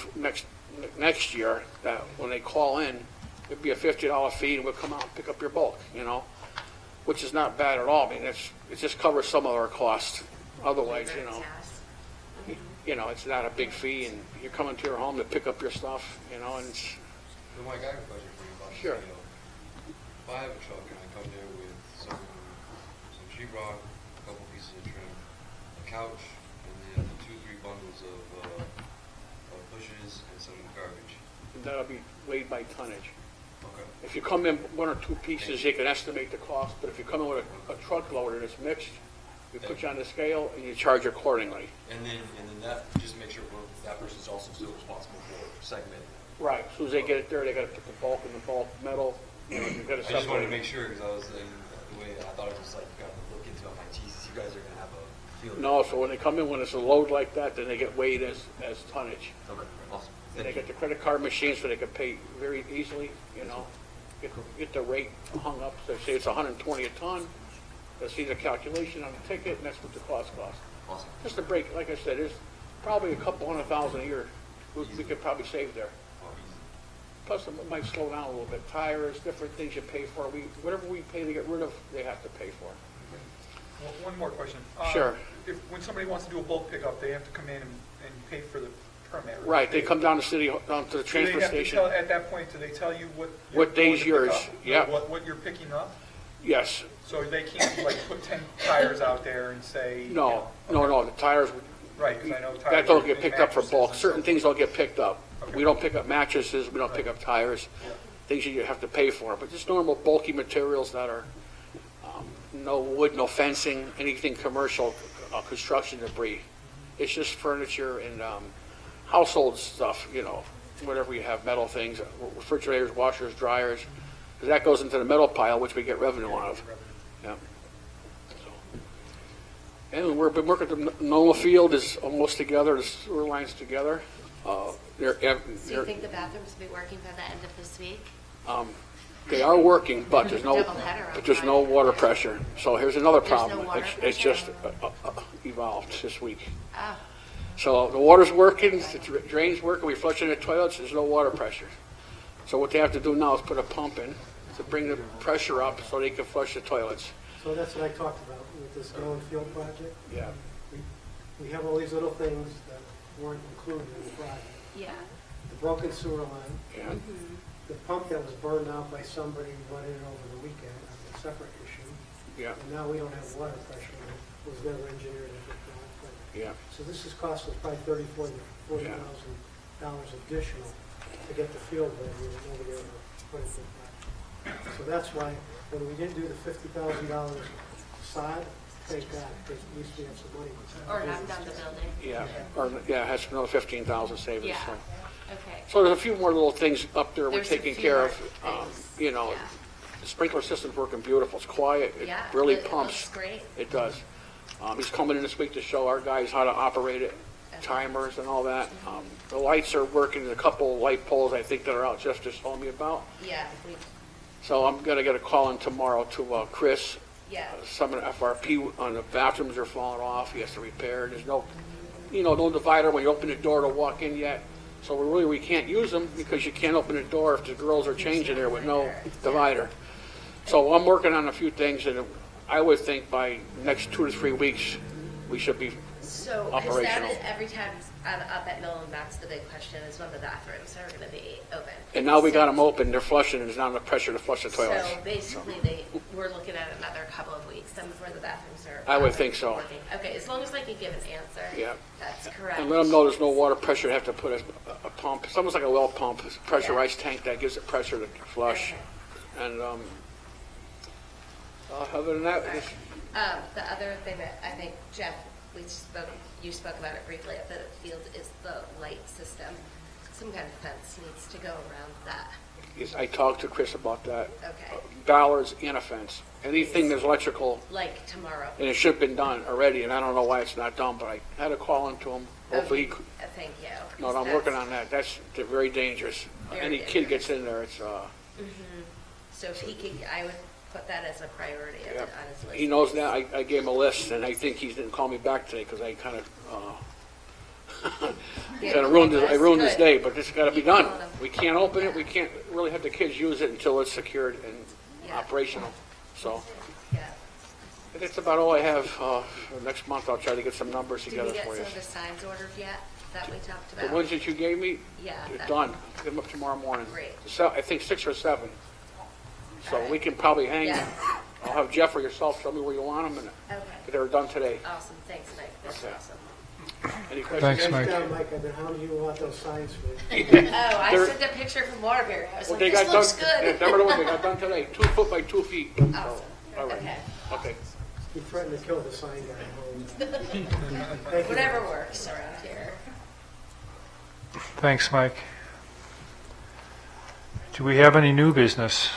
next year that when they call in, it'd be a $50 fee, and we'll come out and pick up your bulk, you know, which is not bad at all. I mean, it just covers some of our costs. Otherwise, you know, it's not a big fee, and you're coming to your home to pick up your stuff, you know, and it's... So Mike, I have a question for you about the Sure. scale. If I have a truck and I come there with some sheetrock, a couple pieces of trim, a couch, and then 2-3 bundles of bushes and some garbage. That'll be weighed by tonnage. Okay. If you come in 1 or 2 pieces, you can estimate the cost, but if you come in with a truckload and it's mixed, we put you on the scale and you charge accordingly. And then that, just make sure that person's also still responsible for segment. Right, as soon as they get it there, they gotta put the bulk in the bulk metal, you know, you've gotta I just wanted to separate. make sure, because I was in the way, I thought it was like, you got to look into it, I'm like, Jesus, you guys are going to have a feel. No, so when they come in, when it's a load like that, then they get weighed as tonnage. Okay, awesome. And they get the credit card machine so they can pay very easily, you know, get the rate hung up, so say it's 120 a ton, they'll see the calculation on the ticket, and that's what the cost costs. Awesome. Just to break, like I said, there's probably a couple $100,000 a year we could probably save there. Plus, it might slow down a little bit. Tires, different things you pay for. Whatever we pay to get rid of, they have to pay for. Well, one more question. Sure. When somebody wants to do a bulk pickup, they have to come in and pay for the permit. Right, they come down to down to the transfer station. At that point, do they tell you what? What day's you're going yours? to pick up? Yeah. What you're picking up? Yes. So they can't like put 10 tires out there and say. No, the tires, Right, 'cause I know tires. that don't get and picked up for mattresses bulk. and Certain stuff. things don't get picked up. Okay. We don't pick up mattresses, we don't pick up tires, things you have to pay for. But just normal bulky materials that are no wood, no fencing, anything commercial, construction debris. It's just furniture and household stuff, you know, whatever you have, metal things, refrigerators, washers, dryers, because that goes into the metal pile, which we get revenue out of. Yeah. And we've been working, the Nola Field is almost together, the sewer line's together. So you think the bathrooms will be working by the end of this week? They are working, but there's no, Double header on but there's no water pressure. So here's another There's no problem. water It's pressure? just evolved this week. Oh, So the water's working, the drain's working, we flush in the toilets, there's no water pressure. So what they have to do now is put a pump in to bring the pressure up so they can flush the toilets. So that's what I talked about with this Going Field project. Yeah. We have all these little things that weren't included in the project. yeah. The broken sewer line, Yeah. the pump that was burned out by somebody went in over the weekend, a separate issue. Yeah. And now we don't have water pressure, and it was never engineered as a plant. Yeah. So this has cost us probably $40,000 additional to get the field ready, and nobody ever put it back. So that's why, when we didn't do the $50,000 sod, thank God, because at least we have some money. Or knock down the building. Yeah, or, yeah, it has another 15,000 savings. Yeah. So. Okay. So there's a few more little things up there we're There's a taking few care more of. things. You know, Yeah. the sprinkler system's working beautiful. It's quiet. It Yeah, really it pumps. looks great. It does. He's coming in this week to show our guys how to operate it, timers and all that. The lights are working. There's a couple light poles I think that are out. Jeff just told me about. Yeah, So I'm gonna get a call in tomorrow to Chris. yeah. Some of the FRP on the bathrooms are falling off. He has to repair. There's no, no divider when you open the door to walk in yet. So we can't use them because you can't open the door if the girls are changing there with no divider. So I'm working on a few things, and I would think by next 2 to 3 weeks we should be So, because operational. that is, every time I'm up at Millen, that's the big question, is when the bathrooms are going to be open. And now we got them open. They're flushing, and there's not enough pressure to flush the toilets. So basically, we're looking at another couple of weeks then before the bathrooms are. I would think so. working. Okay, as long as I can give an answer. Yeah. That's correct. And let them know there's no water pressure. They have to put a pump. It's almost like a well pump, it's a pressurized tank that gives it pressure to flush. And other than that, just, The other thing that I think, Jeff, you spoke about it briefly at the field, is the light system. Some kind of fence needs to go around that. I talked to Chris about that. Okay. Ballards and a fence. Anything that's electrical, Like tomorrow. and it should have been done already, and I don't know why it's not done, but I had a call into him. Hopefully, he could. Thank you. No, I'm working on that. That's very dangerous. Very Any kid gets in there, it's, So if he could, I would put that as a priority on his list. he knows that. I gave him a list, and I think he didn't call me back today because I kind of I ruined his day, but it's got to be done. We can't open it. We can't really have the kids use it until it's secured and operational. So that's about all I have. For next month, I'll try to get some numbers Did we together get for some you. of the signs ordered yet that we talked The about? ones that you gave me, Yeah. they're done. I'll get them up tomorrow morning. Great. So I think 6 or 7. So we can probably hang. Yeah. I'll have Jeff or yourself show me where you want them, and Okay. they were done today. Awesome. Thanks, Mike. That's Okay. awesome. Any questions? Thanks, Mike. Yeah, Mike, I've been hounding you about those signs for. Oh, I They're- sent a picture from Waterbury. I was Well, like, they this got looks done. good. Remember the one they got done today? 2 foot by 2 feet. Awesome. All right. Okay. Okay. He threatened to kill the sign guy. Thank you. Whatever works around here. Thanks, Mike. Do we have any new business?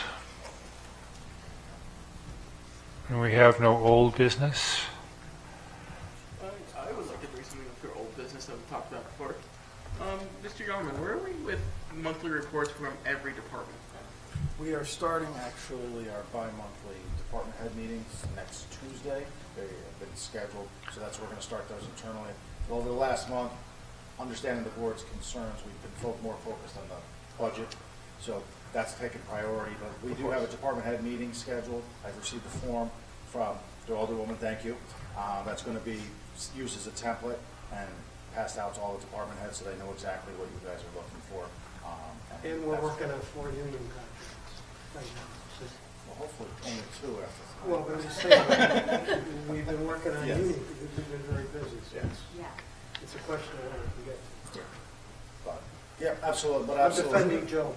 And we have no old business? I would like to bring something up to our old business that we talked about before. Mr. Alderman, where are we with monthly reports from every department? We are starting actually our bi-monthly department head meetings next Tuesday. They have been scheduled, so that's where we're going to start those internally. Over the last month, understanding the board's concerns, we've been more focused on the budget, so that's taken priority. But we do have a department head meeting scheduled. I've received the form from the Alderwoman, thank you. That's going to be used as a template and passed out to all the department heads so they know exactly what you guys are looking for. And we're working on 4 union contracts right now. Well, hopefully only 2 after. Well, but I'm just saying, we've been working on Yes. union, because we've been very busy, so Yes. it's a question of when we can get. But, yeah, absolutely, but I'm absolutely. defending Joe.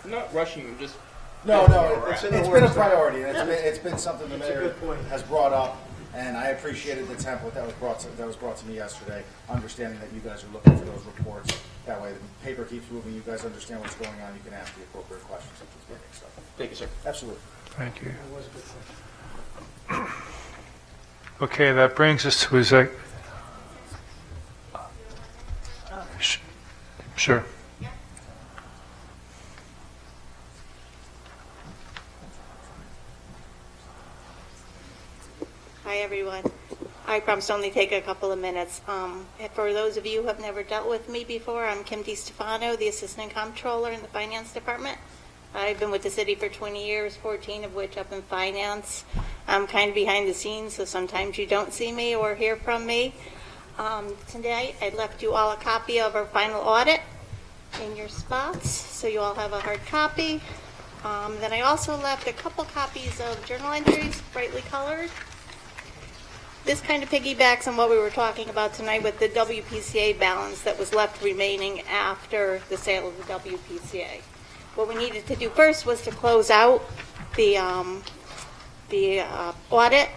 I'm not rushing you, just. No, It's in it's the been a works. priority, and it's been something the It's a mayor good point. has brought up, and I appreciated the template that was brought to me yesterday, understanding that you guys are looking for those reports. That way, the paper keeps moving, you guys understand what's going on, you can ask the appropriate questions at this meeting, so. Thank you, sir. Absolutely. Thank you. It was a good question. Okay, that brings us to exec. Sure. Hi, everyone. I promise to only take a couple of minutes. For those of you who have never dealt with me before, I'm Kim DiStefano, the Assistant Comptroller in the Finance Department. I've been with the city for 20 years, 14 of which up in finance. I'm kind of behind the scenes, so sometimes you don't see me or hear from me. Tonight, I left you all a copy of our final audit. in your spots, so you all have a hard copy. Then I also left a couple copies of journal entries, brightly colored. This kind of piggybacks on what we were talking about tonight with the WPCA balance that was left remaining after the sale of the WPCA. What we needed to do first was to close out the audit,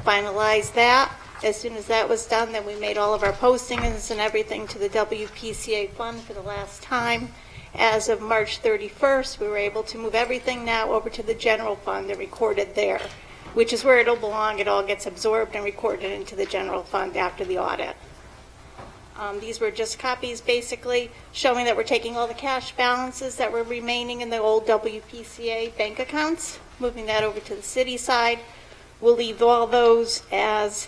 finalize that. As soon as that was done, then we made all of our postings and everything to the WPCA fund for the last time. As of March 31st, we were able to move everything now over to the general fund and record it there, which is where it'll belong. It all gets absorbed and recorded into the general fund after the audit. These were just copies basically showing that we're taking all the cash balances that were remaining in the old WPCA bank accounts, moving that over to the city side. We'll leave all those as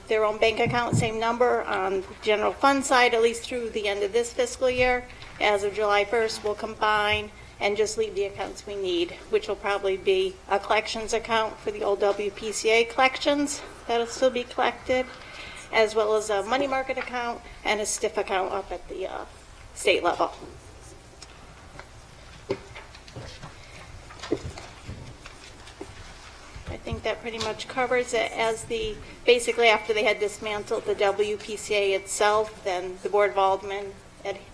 their own bank account, same number on the general fund side, at least through the end of this fiscal year. As of July 1st, we'll combine and just leave the accounts we need, which will probably be a collections account for the old WPCA collections that'll still be collected, as well as a money market account and a STIF account up at the state level. I think that pretty much covers it. As basically after they had dismantled the WPCA itself, then the Board of Aldermen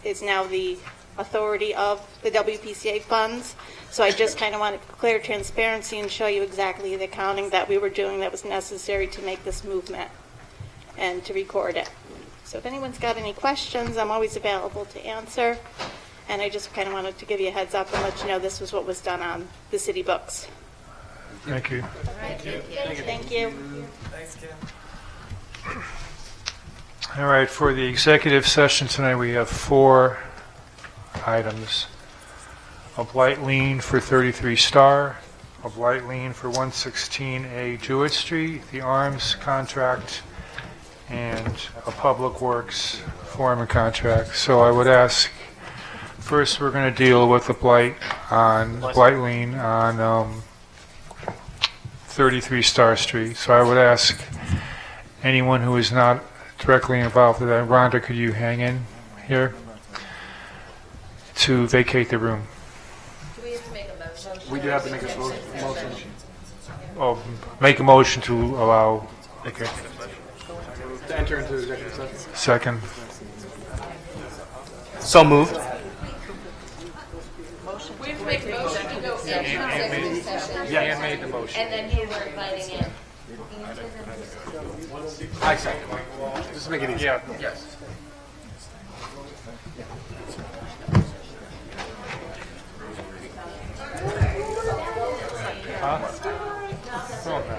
is now the authority of the WPCA funds. So I just kind of wanted clear transparency and show you exactly the accounting that we were doing that was necessary to make this movement and to record it. So if anyone's got any questions, I'm always available to answer. And I just kind of wanted to give you a heads up and let you know this was what was done on the city books. Thank you. Thank you. Thank you. Thanks, Kim. All right, for the executive session tonight, we have 4 items. A blight lien for 33 Star, a blight lien for 116A Jewett Street, the arms contract, and a public works foreman contract. So I would ask, first we're going to deal with the blight lien on 33 Star Street. So I would ask anyone who is not directly involved with that, Rhonda, could you hang in here, to vacate the room? Do we have to make a motion? We do have to make a motion. Oh, make a motion to allow, okay. To enter into executive session. Second. So moved. We have to make a motion to go into executive session. Yeah, Ann made the motion. And then who we're inviting in. I second. Just make it easy. Yeah. Yes. Huh? Oh, okay.